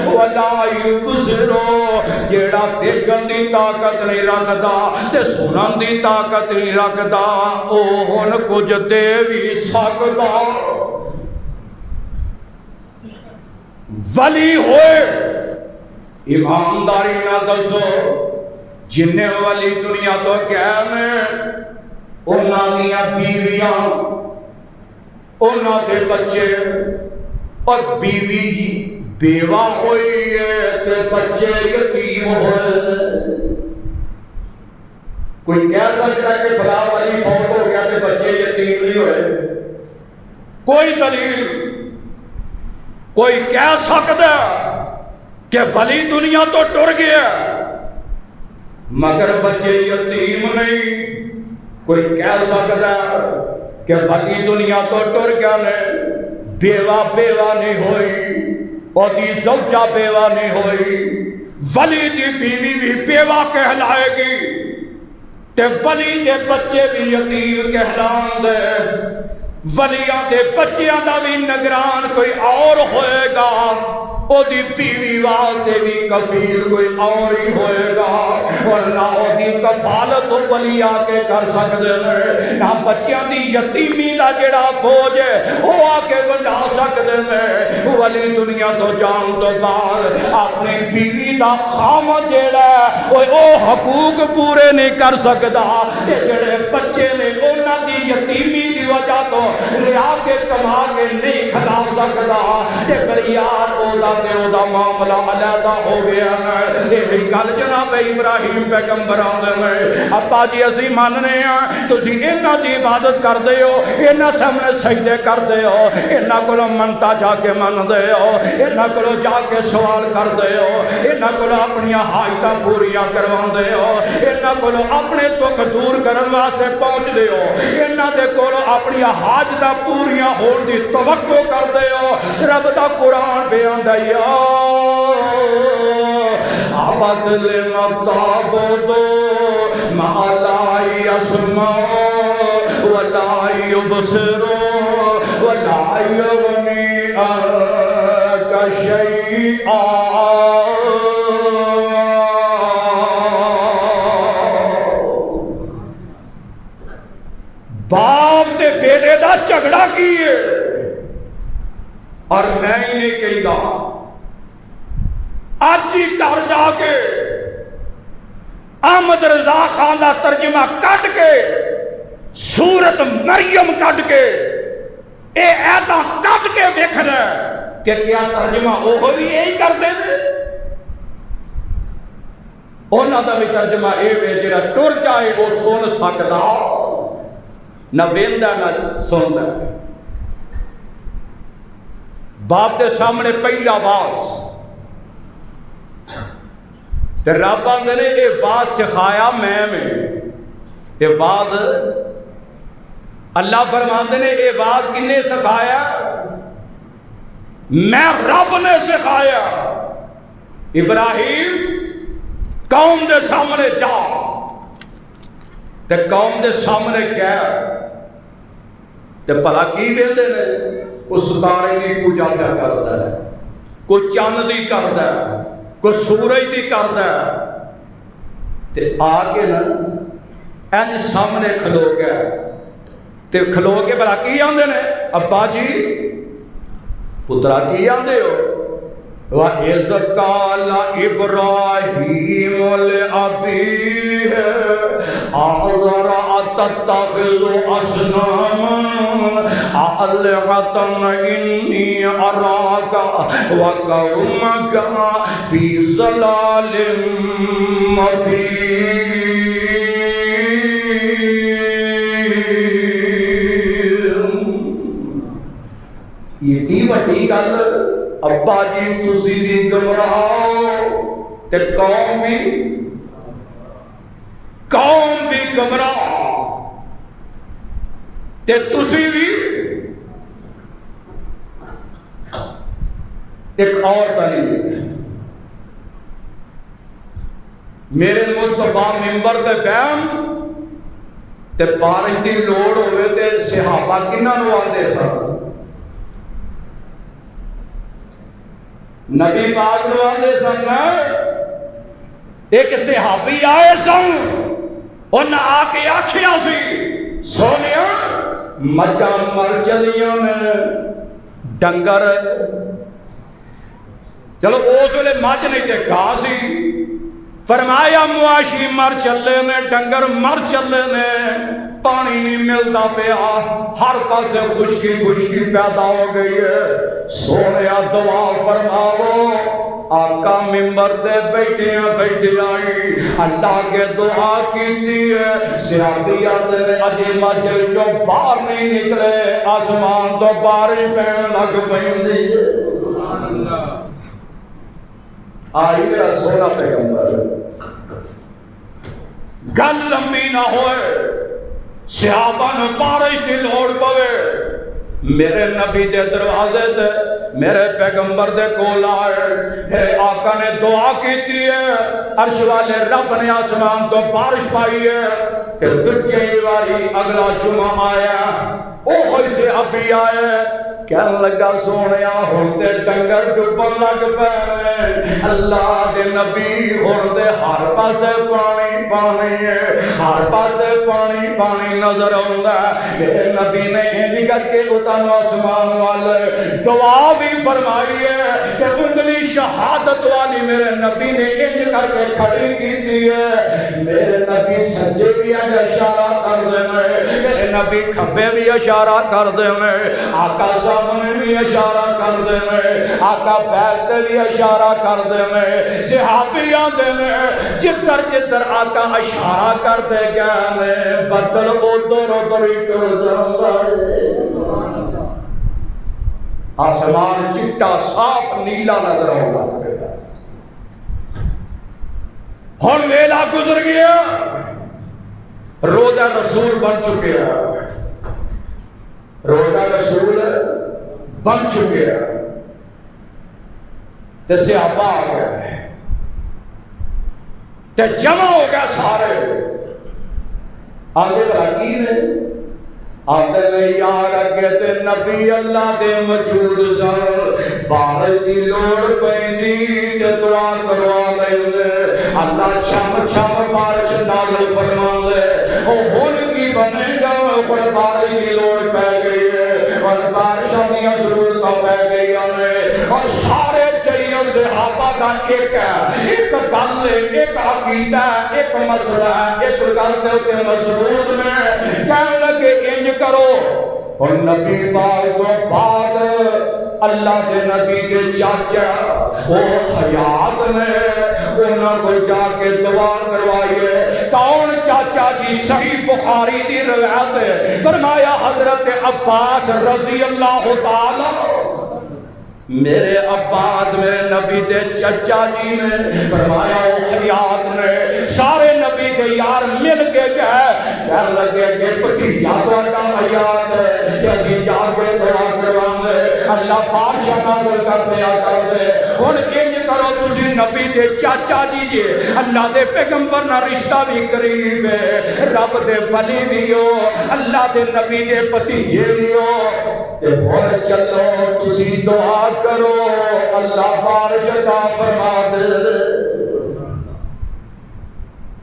ولا یبصر، جیڑا دیکھن دی طاقت نہیں رکھدا تے سنن دی طاقت نہیں رکھدا، او ہن کچھ دے بھی سکدا۔ ولی ہوئے ایمانداری نہ دسو، جننے ولی دنیا تو گئے ہیں انہاں دیاں بیویاں، انہاں دے بچے، اور بیوی بیوہ ہوئی ہے تے بچے یتیم ہوئے۔ کوئی کہہ سکتا ہے کہ فلاں ولی فوت ہو گیا تے بچے یتیم نہیں ہوئے؟ کوئی دلیل؟ کوئی کہہ سکتا کہ ولی دنیا تو ٹر گیا مگر بچے یتیم نہیں. کوئی کہہ سکتا کہ ولی دنیا تو ٹر گیا نہیں. بیوہ نہیں ہوئی اور دی زوجہ بیوہ نہیں ہوئی. ولی دی بیوی بھی بیوہ کہلائے گی تے ولی دے بچے بھی یتیم کہلان دے. ولیاں دے بچیاں دا بھی نگران کوئی اور ہوئے گا. او دی بیوی واسطے بھی کفیل کوئی اور ہی ہوئے گا. ورنہ او دی کفالت ولی آ کے کر سکتے ہیں. نہ بچیاں دی یتیمی دا جڑا بوجھ ہے وہ آ کے بنا سکتے ہیں. ولی دنیا تو جان تو بعد اپنی بیوی دا خامد جڑا ہے او حقوق پورے نہیں کر سکتا. کہ جڑے بچے نے انہاں دی یتیمی دی وجہ تو لیا کے کما کے نہیں کھلا سکتا. کہ پھر یار او دا معاملہ علیحدہ ہو گیا ہے. یہ گل جناب ابراہیم پیغمبر آدھے میں ابا جی اسی ماننے ہیں تسی انہاں دی عبادت کر دے ہو, انہاں سامنے سجدے کر دے ہو, انہاں کو منتا جا کے من دے ہو, انہاں کو جا کے سوال کر دے ہو, انہاں کو اپنی حاجتاں پوریاں کروا دے ہو, انہاں کو اپنے دکھ دور کرن واسطے پہنچ دے ہو, انہاں دے کول اپنی حاجتاں پوریاں ہون دی توقع کر دے ہو. رب دا قرآن بیان دے عبد لمتعبدو ما لا يسمع ولا يبصر ولا يغني عنك شيئا. باپ تے بیٹے دا جھگڑا کیے اور میں ہی نہیں کہی گا آج ہی کر جا کے احمد رضا خان دا ترجمہ کٹ کے سورت مریم کٹ کے اے ایتا کٹ کے دیکھنا کہ کیا ترجمہ وہ بھی یہی کر دے دے. انہاں دا بھی ترجمہ اے وے جڑا ٹر جائے وہ سن سکدا نہ ویندا نہ سندا. باپ دے سامنے پہلا واز تے رب آندے نے یہ واز سکھایا میں یہ واز اللہ فرماندے نے یہ واز کنے سکھایا؟ میں رب نے سکھایا. ابراہیم قوم دے سامنے جا تے قوم دے سامنے کہہ تے بھلا کی ویندے نے کوئی ستارے دی پوجا پیا کردا ہے, کوئی چاند دی کردا ہے, کوئی سورج دی کردا ہے. تے آ کے نا انج سامنے کھلو گیا تے کھلو کے بھلا کی آندے نے ابا جی پترا کی آندے ہو؟ وَإِذْ قَالَ إِبْرَاهِيمُ لِأَبِيهِ آزَرَ أَتَتَّخِذُ أَصْنَامًا آلِهَةً إِنِّي أَرَاكَ وَقَوْمَكَ فِي ضَلَالٍ مُبِينٍ. یہ ٹی وٹی گل ابا جی تسی بھی گمراہ تے قوم بھی گمراہ تے تسی بھی. ایک اور تعلیم میرے مصطفیٰ ممبر تے بیان تے بارش دی لوڑ ہوئے تے صحابہ کنہاں نوں آندے سن؟ نبی پاک نوں آندے سن. ایک صحابی آئے سن انہاں آ کے آکھیا سی سونیا مجھاں مر چلیاں نے ڈنگر چلو اس ویلے مجھ نہیں تے گاہ سی. فرمایا مواشی مر چلے نے ڈنگر مر چلے نے پانی نہیں ملتا پیا ہر پاسے خشکی خشکی پیدا ہو گئی ہے. سونیا دعا فرماو آقا ممبر دے بیٹیاں بیٹیاں اللہ کے دعا کیتی ہے. صحابی آندے نے اجے مسجد جو باہر نہیں نکلے آسمان تو بارش پین لگ پیندی ہے. آئی میرا سونا پیغمبر گل لمبی نہ ہوئے صحابہ نے بارش کی لوڑ پوے میرے نبی دے دروازے تے میرے پیغمبر دے کول آئے میرے آقا نے دعا کیتی ہے عرش والے رب نے آسمان تو بارش پائی ہے کہ دجے واری اگلا جمعہ آیا او ہوئی سے ابھی آئے کہنے لگا سونیا ہون دے ڈنگر ڈبن لگ پے اللہ دے نبی ہون دے ہر پاسے پانی پانی ہے ہر پاسے پانی پانی نظر آوندا میرے نبی نے انج کر کے اتنا آسمان والے دعا بھی فرمائی ہے کہ انگلی شہادت والی میرے نبی نے انج کر کے کھڑی کیتی ہے میرے نبی سجے بھی اشارہ کر دے میرے نبی کھبے بھی اشارہ کر دے آقا سامنے بھی اشارہ کر دے آقا پیر تے بھی اشارہ کر دے صحابی آندے جتر جتر آقا اشارہ کر دے گئے بدل ادھر ادھر ہی ٹر جاندا آسمان چٹا صاف نیلا نظر آؤں ہن ویلا گزر گیا روزہ رسول بن چکے ہیں روزہ رسول بن چکے ہیں تے صحابہ آ گئے تے جمع ہو گیا سارے آگے باقی نے آتے میں یار اگے تے نبی اللہ دے موجود سن بارش دی لوڑ پیندی تے دعا کروا لے اللہ چھم چھم بارش نازل فرما لے او ہن کی بنے گا پر بارش دی لوڑ پے گئی ہے اور بارشاں دیاں ضرورتاں پے گئیاں نے اور سارے جڑیاں صحابہ دا ایک ہے ایک گل ہے ایک عقیدہ ہے ایک مسئلہ ہے ایک گل دے تے مضبوط نے کہنے لگے انج کرو اور نبی پاک تو بعد اللہ دے نبی دے چاچا وہ حیات نے انہاں کو جا کے دعا کروائیے کون چاچا جی صحیح بخاری دی روایت ہے فرمایا حضرت عباس رضی اللہ تعالی میرے عباس میرے نبی دے چچا جی نے فرمایا وہ خیات نے سارے نبی دے یار مل کے کہنے لگے کہ بھتیجا تہاڈا حیات ہے کہ اسی جا کے دعا کروانے اللہ بادشاہ نازل کر دیا کر دے ہن انج کرو تسی نبی دے چاچا جی جے اللہ دے پیغمبر نال رشتہ بھی قریب ہے رب دے ولی بھی ہو اللہ دے نبی دے بھتیجے بھی ہو تے ہن چلو تسی دعا کرو اللہ بارش عطا فرما دے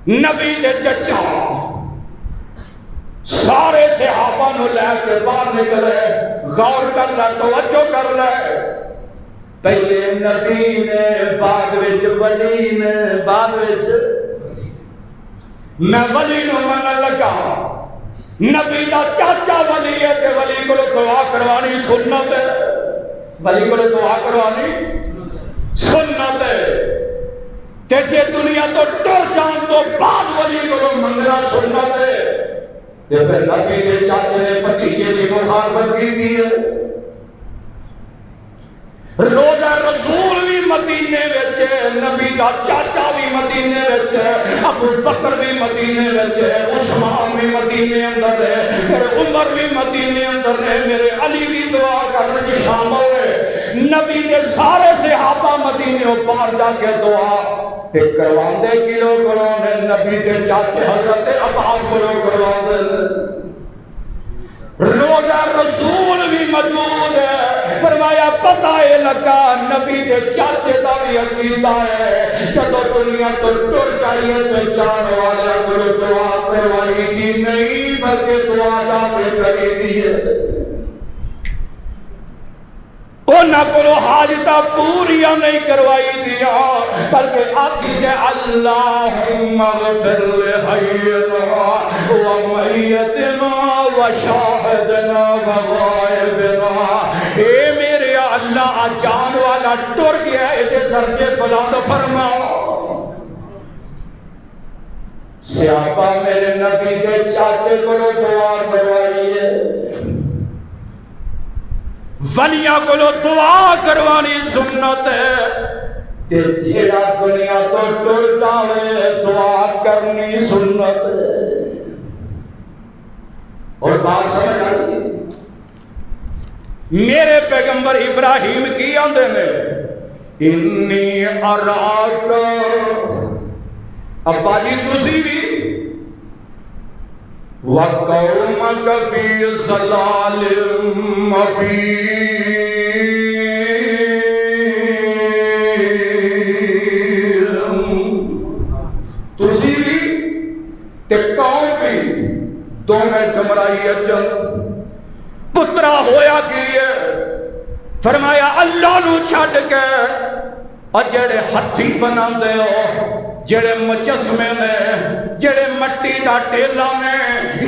نبی دے چچا سارے صحابہ نو لے کے باہر نکلے غور کر لے توجہ کر لے پہلے نبی نے بعد وچ ولی نے بعد وچ میں ولی نو منن لگا نبی دا چاچا ولی ہے کہ ولی کو دعا کروانی سنت ہے ولی کو دعا کروانی سنت ہے تے جے دنیا تو ٹر جان تو بعد ولی کو منگنا سنت ہے تے پھر نبی کے چاچے نے بھتیجے کی مخالفت کی ہے روزہ رسول بھی مدینے وچ ہے نبی دا چاچا بھی مدینے وچ ہے ابو بکر بھی مدینے وچ ہے عثمان بھی مدینے اندر ہے میرے عمر بھی مدینے اندر ہے میرے علی بھی دعا کرنے کی شامل ہے نبی کے سارے صحابہ مدینے پار جا کے دعا تے کرواندے کلو کرو نے نبی کے چاچے حضرت عباس کو کرواندے روزہ رسول بھی موجود ہے فرمایا پتہ ہے لگا نبی دے چاچے دا بھی عقیدہ ہے جدو دنیا تو ٹر جائیے تو جان والا کو دعا کروائی گی نہیں بلکہ دعا جا کے کری دی ہے انہاں کو حاجتہ پوریا نہیں کروائی دیا بلکہ آتی دے اللہم اغفر لحینا ومیتنا وشاہدنا وغائبنا اے میرے اللہ جان والا ٹر گیا ہے درجے بلند فرما صحابہ میرے نبی کے چاچے کو دعا کروائیے ولیاں کو دعا کروانی سنت ہے کہ جیڑا دنیا تو ٹر جاوے دعا کرنی سنت ہے۔ اور بات سمجھ آئی؟ میرے پیغمبر ابراہیم کی آندے نے انی اراک، ابا جی تسی بھی وَقَوْمَكَ فِي ضَلَالٍ مُّبِينٍ، تسی بھی تے قوم بھی دونوں گمراہی اچھن۔ پترا ہویا کی ہے؟ فرمایا اللہ نو چھڈ کے اور جڑے ہتھی بنا دے ہو، جڑے مجسمے نے، جڑے مٹی دا ٹیلا نے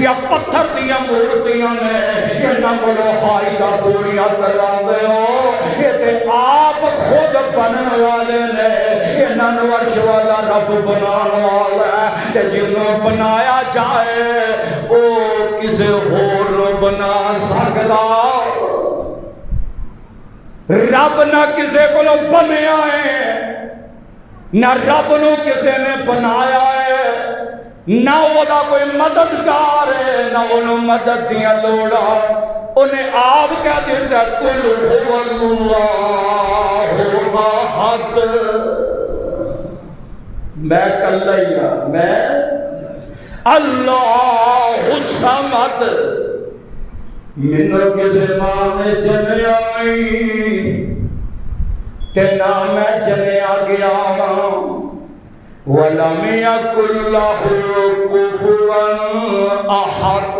یا پتھر دیا مورتیاں نے، انہاں کولوں ہائی دا پوریا کرا دے ہو، یہ تے آپ خود بنن والے نے، انہاں نو عرش والا رب بنان والا ہے، تے جنوں بنایا جائے او کسے ہور نو بنا سکدا، رب نہ کسے کولوں بنیا ہے، نہ رب نو کسے نے بنایا ہے، نہ وہ دا کوئی مددگار ہے، نہ انہوں مدد دیا لوڑا، انہیں آپ کہہ دیتا قل هو اللہ احد، میں کلیا، میں اللہ الصمد، منو کسے ماں نے جنیا نہیں تے نہ میں جنیا گیا ہوں، وَلَمْ يَكُنْ لَهُ كُفُوًا أَحَدٌ،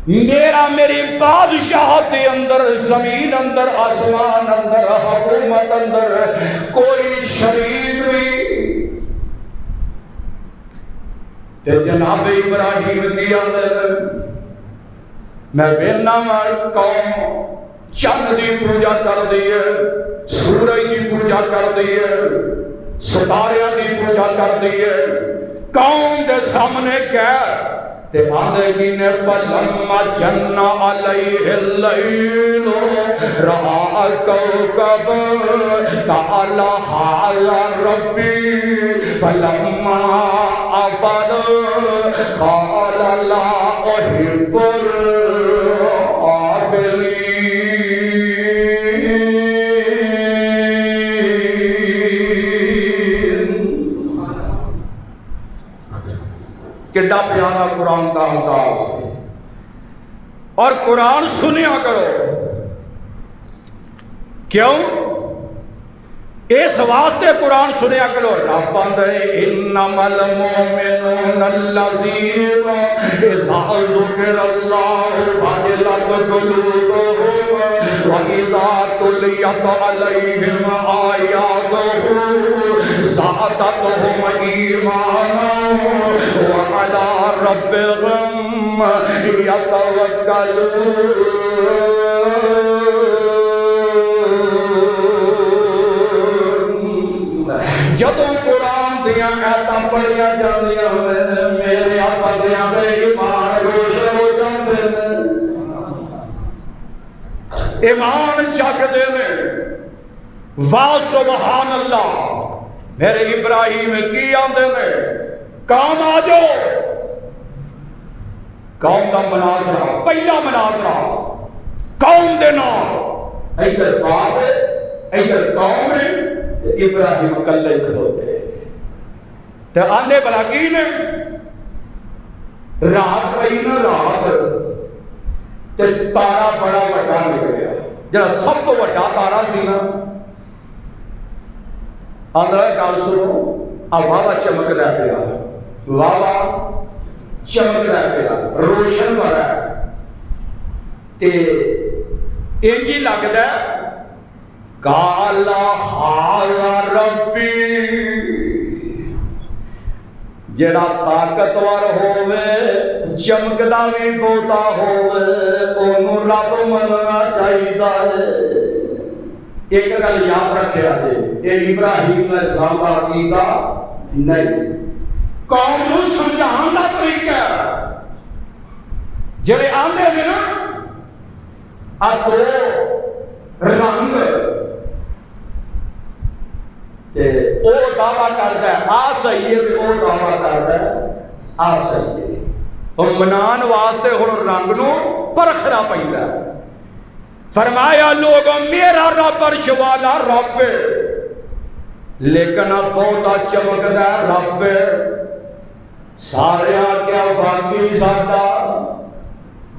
میرا میری بادشاہت اندر، زمین اندر، آسمان اندر، حکومت اندر کوئی شریک بھی، تے جناب ابراہیم کی اندر میں بینا مار قوم چند دی پوجا کر دیئے، سورج دی پوجا کر دیئے، ستاریاں دی پوجا کر دیئے، قوم دے سامنے کہہ تے آدھے کی نے فَلَمَّا جَنَّ عَلَيْهِ اللَّيْلُ رَآ كَوْكَبًا قَالَ هَٰذَا رَبِّي فَلَمَّا أَفَلَ قَالَ لَا أُحِبُّ کتنا پیارا قرآن کا انداز ہے، اور قرآن سنیا کرو، کیوں؟ اس واسطے قرآن سنیا کرو، رب اندے انما المؤمنون الذین اذا ذکر اللہ وجلت قلوبهم واذا تلیت علیہم آیاتہ زادتهم ایمانا وعلی ربهم یتوکلون۔ جدوں قرآن دیاں آیتاں پڑھیاں جاندیاں میرے بندیاں دے ایمان روشن ہو جاندے نے، ایمان جگدے نے، واہ سبحان اللہ۔ میرے ابراہیم کی آندے نے قوم آ جاؤ، قوم کا مناظرہ، پہلا مناظرہ قوم دے نام، ادھر باپ ہے ادھر قوم ہے، ابراہیم کلے کھلوتے تے آندے بلا کی نے رات پئی نا، رات تے تارا بڑا وڈا نکلیا، جڑا سب تو وڈا تارا سی نا، آندھا گل سنو، واوا چمکدا پیا، واوا چمکدا پیا، روشن بڑا تے انجی لگدا قال هذا ربی، جڑا طاقتور ہوئے چمکدا بھی بہتا ہوئے انہوں رب مننا چاہیے۔ ایک گل یاد رکھے آتے، یہ ابراہیم علیہ السلام کا عقیدہ نہیں، قوم نو سمجھان دا طریقہ جڑے آندے نے نا دو رنگ تے او دعویٰ کرتا ہے آ صحیح ہے، او دعویٰ کرتا ہے آ صحیح ہے۔ اور منان واسطے ہن رنگ نو پرکھنا پیندا ہے۔ فرمایا لوگوں میرا رب عرش والا رب لیکن اب بہتا چمکدا رب سارے کیا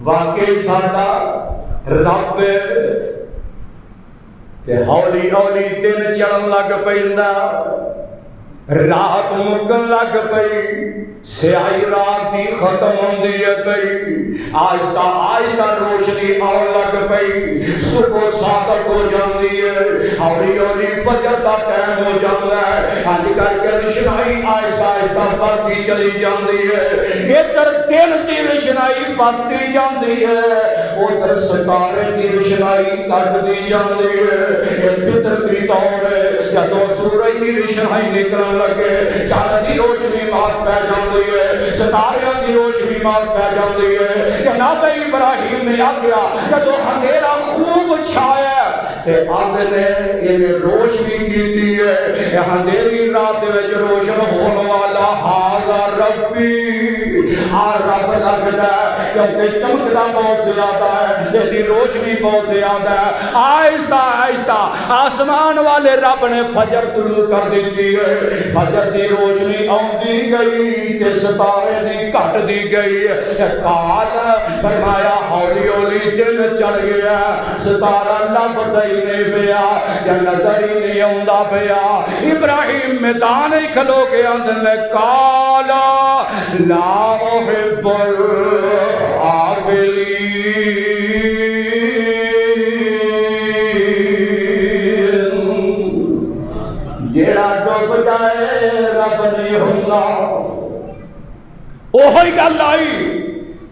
واقعی ساڈا رب تے ہولی ہولی دن چڑھن لگ پیندا، رات مکن لگ پئی، سیاہی رات دی ختم ہوندی ہے پئی، آہستہ آہستہ روشنی آن لگ پئی، صبح صادق ہو جاندی ہے، ہولی ہولی فجر دا ٹائم ہو جاندا ہے، اج کل کے روشنائی آہستہ آہستہ بڑھتی چلی جاندی ہے، ادھر دن دی روشنائی بڑھتی جاندی ہے، ادھر ستارے دی روشنائی گھٹتی جاندی ہے۔ یہ فطرتی طور ہے، جدوں سورج دی روشنائی نکلن لگے چاند دی روشنی مات پہ جاندی ہے، ستاریاں دی روشنی مات پہ جاندی ہے۔ جناب ابراہیم نے آکھیا جدوں اندھیرا خوب چھایا تے آندے نے انہیں روشنی کیتی ہے، یہ اندھیری رات وچ روشن ہون والا ہاذا ربی آ رب لگدا ہے، کیونکہ چمکدا بہت زیادہ ہے، تیری روشنی بہت زیادہ ہے۔ آہستہ آہستہ آسمان والے رب نے فجر طلوع کر دیتی ہے، فجر دی روشنی آندی گئی تے ستارے دی گھٹ دی گئی، کال فرمایا ہولی ہولی دن چڑھ گیا، ستارہ لبدا ہی نہیں پیا، یا نظر ہی نہیں آندا پیا۔ ابراہیم میدان ہی کھلو کے اندر میں کالا لا احب العافلین، جیڑا ڈوب جائے رب نہیں ہوندا، اوہی گل آئی،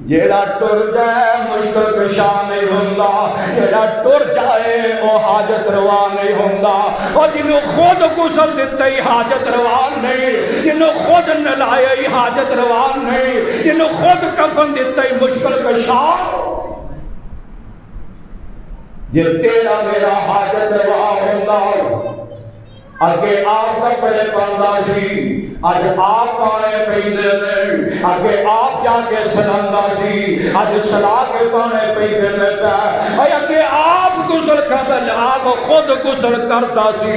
جیڑا ٹر جائے مشکل کشا نہیں ہوندا، جیڑا ٹر جائے او حاجت روا نہیں ہوندا، اور جنہوں خود غسل دیتے ہی حاجت روا نہیں، جنہوں خود نلائے ہی حاجت روا نہیں، جنہوں خود کفن دیتے ہی مشکل کشا، جے تیرا میرا حاجت روا ہوندا اگے آپ کپڑے پاندا سی، اج آپ پانے پیندے نے، اگے آپ جا کے سلاندا سی، اج سلا کے پانے پیندے نے پہ، اگے آپ غسل کردا، آپ خود غسل کردا سی،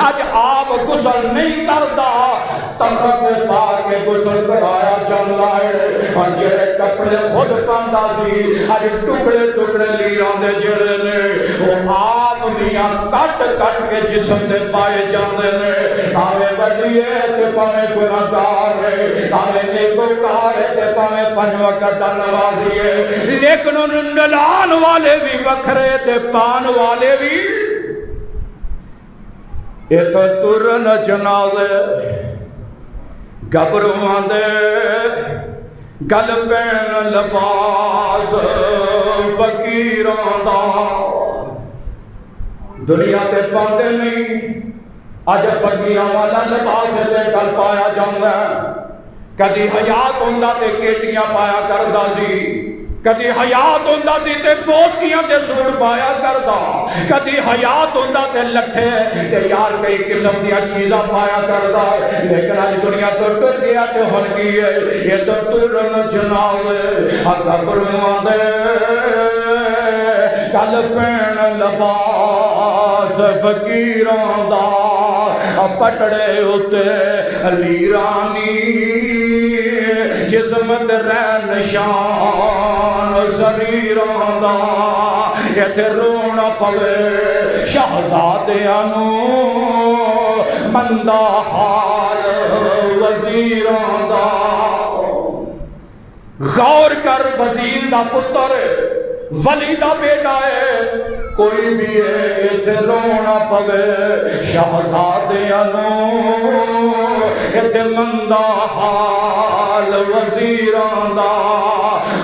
اج آپ غسل نہیں کردا، تخت پا کے غسل کرایا جاندا ہے، اور جڑے کپڑے خود پاندا سی اج ٹکڑے ٹکڑے لیراں دے جڑے نے وہ آپ میاں کٹ کٹ کے جسم دے پائے جاندے نے، آویں وڈیے تے پاویں گناہگار ہے، آویں نیکوکار ہے تے پاویں پنج وقت دا نمازی ہے، لیکن انہوں نلان والے بھی وکھرے تے پان والے بھی ایتھا ترن جنازے گبروان دے گل پین لباس فقیران دا، دنیا تے پاندے نہیں، اج فقیران والا لباس دے گل پایا جاندا ہے، کدی حیات ہوندا تے کیٹیاں پایا کردا سی، کدی حیات ہوندا تے پوسکیاں تے سوٹ پایا کردا، کدی حیات ہوندا تے لٹھے تے یار کئی قسم دیا چیزاں پایا کردا، لیکن آج دنیا تو ٹر گیا تے ہن کی ہے، یہ تو ترن جنازے گبروان دے گل پین لباس فقیران دا، پٹڑے ہوتے لیرانی جسمت رہ نشان سریران دا، ایتھے رونا پوے شہزادیاں نو مندہ حال وزیران دا۔ غور کر، وزیر دا پتر ولی دا بیٹا ہے، کوئی بھی ہے ایتھے رونا پوے شہزادیاں نو، ایتھے مندہ حال وزیران دا،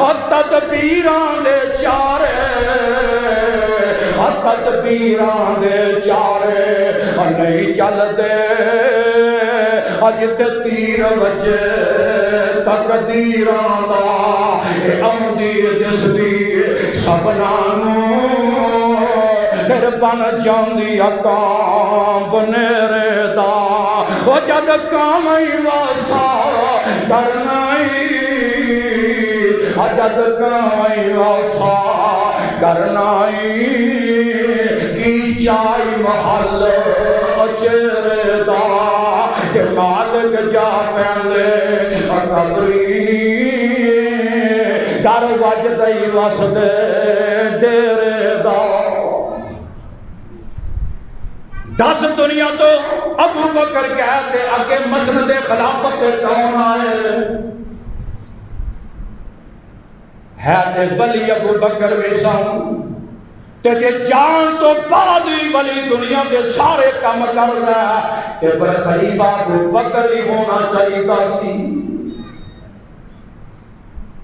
اور تدبیران دے چارے، اور تدبیران دے چارے، اور نہیں چل دے اج تے تیر وجے تقدیران دا، اے آندی جس دی سبنا نو پھر بن جاندی کام بنیرے دا وہ جد کام واسا کرنا جد کام واسا کرنا کی چائی محل چہرے دا کہ مالک جا پہلے قبرینی در وجدئی وسد ڈیرے دا 10 دنیا تو ابو بکر کہتے اگے مسند خلافت کون آئے ہے تے ولی ابو بکر ویسان تے جے جان تو بعد ہی ولی دنیا کے سارے کام کر رہا ہے تے پھر خلیفہ ابو بکر ہی ہونا چاہیے سی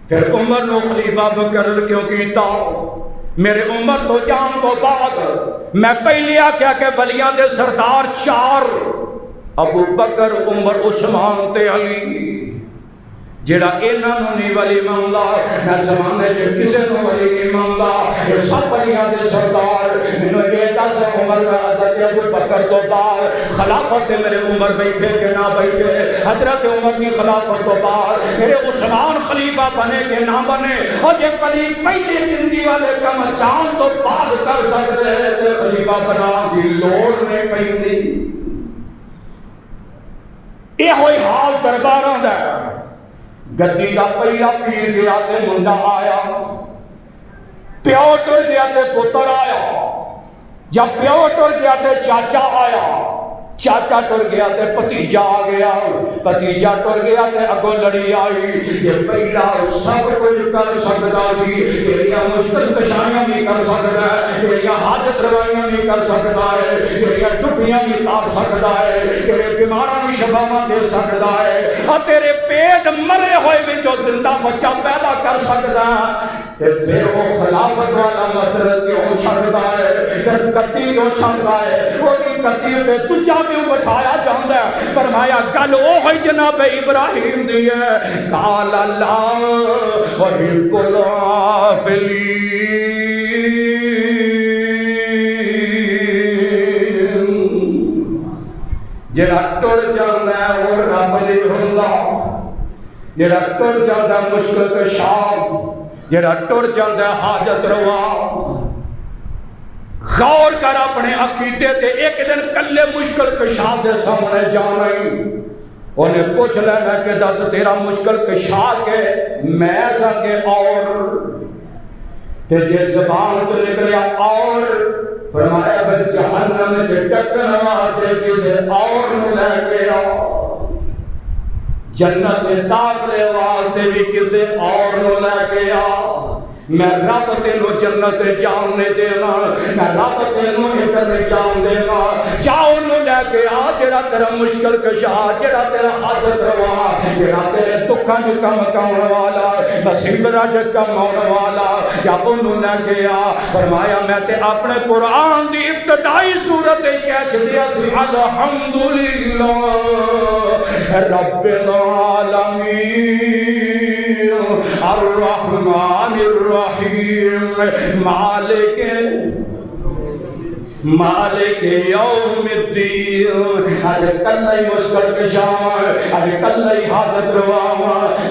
پھر عمر نو خلیفہ مقرر کیوں کیتا میرے عمر تو جان تو بعد میں پہلے آکھیا کہ ولیاں دے سردار 4 ابو بکر عمر عثمان تے علی جیڑا انہاں نوں نہیں ولی منگدا میں زمانے وچ کسے نوں ولی نہیں منگدا یہ سب ولیاں دے سردار مینوں یہ دس عمر کا حضرت ابو بکر تو بعد خلافت میرے عمر بیٹھے کہ نہ بیٹھے حضرت عمر کی خلافت تو بعد میرے عثمان خلیفہ بنے کہ نہ بنے اور یہ خلیفہ پہلے زندگی والے کم جان تو بعد کر سکتے ہیں خلیفہ بنا دی لوڑ نہیں پیندی یہ ہوئی حال درباراں دا گدی دا پہلا پیر گیا تے منڈا آیا پیو ٹر گیا تے پتر آیا جب پیو ٹر گیا تے چاچا آیا چاچا ٹر گیا تے پتیجا آ گیا پتیجا ٹر گیا تے اگوں لڑی آئی یہ پہلا سب کچھ کر سکتا سی تیریاں مشکل کشائیاں بھی کر سکتا ہے تیریاں حاجت روائیاں بھی کر سکتا ہے تیریاں ڈبیاں بھی تاپ سکتا ہے تیرے بیماراں بھی شفاواں دے سکتا ہے اور تیرے پیٹ مرے ہوئے بھی جو زندہ بچہ پیدا کر سکتا ہے پھر وہ خلافت والا مسئلہ کیوں چھڑتا ہے پھر کتی کیوں چھڑتا ہے وہ کی کتی پہ تجھا کیوں بٹھایا جاندہ ہے فرمایا گل او ہوئی جناب ابراہیم دی ہے قال اللہ وحب العافلین جڑا ٹر جاندہ ہے وہ رب نہیں ہوندہ جڑا ٹر جاندہ ہے مشکل کشا جڑا ٹر جاندہ ہے حاجت روا غور کر اپنے عقیدے تے ایک دن کلے مشکل کشا دے سامنے جان رہی انہیں پوچھ لینا کہ دس تیرا مشکل کشا کے میں سکے اور تے جے زبان تو نکلیا اور فرمایا پھر جہنم میں ٹکر واسطے کسے اور نو لے کے آؤ جنت داخلے واسطے بھی کسے اور نو لے کے آؤ میں رب تینوں جنت جاننے دینا میں رب تینوں ادھر جان دینا جاؤ نو لے کے آ جڑا تیرا مشکل کشا جڑا تیرا حاجت روا جڑا تیرے دکھاں جو کم کون والا نصیب دا جو کم ہونے والا یا انہوں لے کے آ فرمایا میں تے اپنے قرآن دی ابتدائی صورت کہہ دیا سی الحمدللہ رب العالمین الرحمن الرحیم مالک یوم الدین آج کلہ ہی مشکل کشا آج کلہ ہی حاجت روا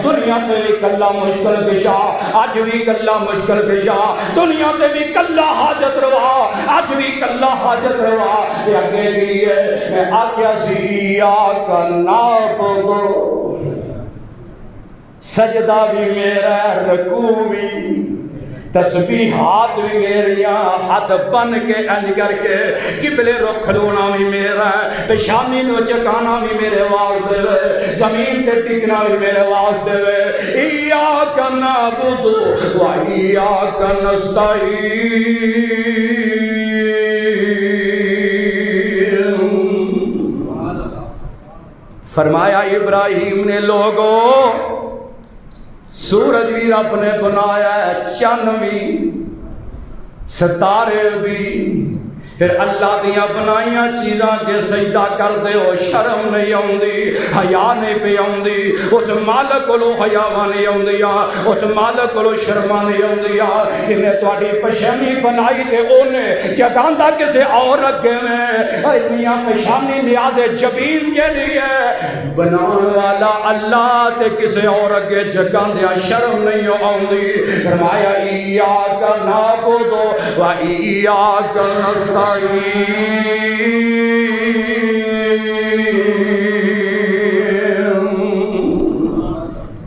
دنیا تے بھی کلہ مشکل کشا آج بھی کلہ مشکل کشا دنیا تے بھی کلہ حاجت روا آج بھی کلہ حاجت روا یہ اگے بھی ہے میں آکیا سی آکا نعبدو سجدہ بھی میرا رکوع بھی تسبیحات بھی میریاں ہاتھ بن کے انج کر کے قبلے رخ کھلونا بھی میرا پیشانی نو چکانا بھی میرے واسطے وے زمین تے ٹکنا بھی میرے واسطے وے ایاک نعبد و ایاک نستعین فرمایا ابراہیم نے لوگوں سورج بھی رب نے بنایا ہے چند بھی ستارے بھی پھر اللہ دیاں بنائیاں چیزاں کے سجدہ کر دے ہو شرم نہیں آؤندی حیا نہیں پہ آؤندی اس مالک کولو حیاواں نہیں آؤندیاں اس مالک کولو شرماں نہیں آؤندیاں انہیں تواڈی پشانی بنائی تے اونے جگاندا کسے اور اگے میں اے میاں پشانی نیاز جبین جیڑی ہے بناون والا اللہ تے کسے اور اگے جگاندیا شرم نہیں آؤندی فرمایا ایاک نعبد و ایاک نستعین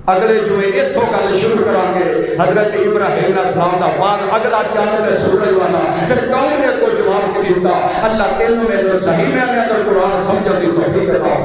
اگلے جمعے اتھوں گل شروع کریں گے حضرت ابراہیم علیہ السلام دا بعد اگلا چاند ہے سورج والا پھر کون نے کو جواب دیتا اللہ تینوں میں صحیح میں اندر قرآن سمجھن دی توفیق عطا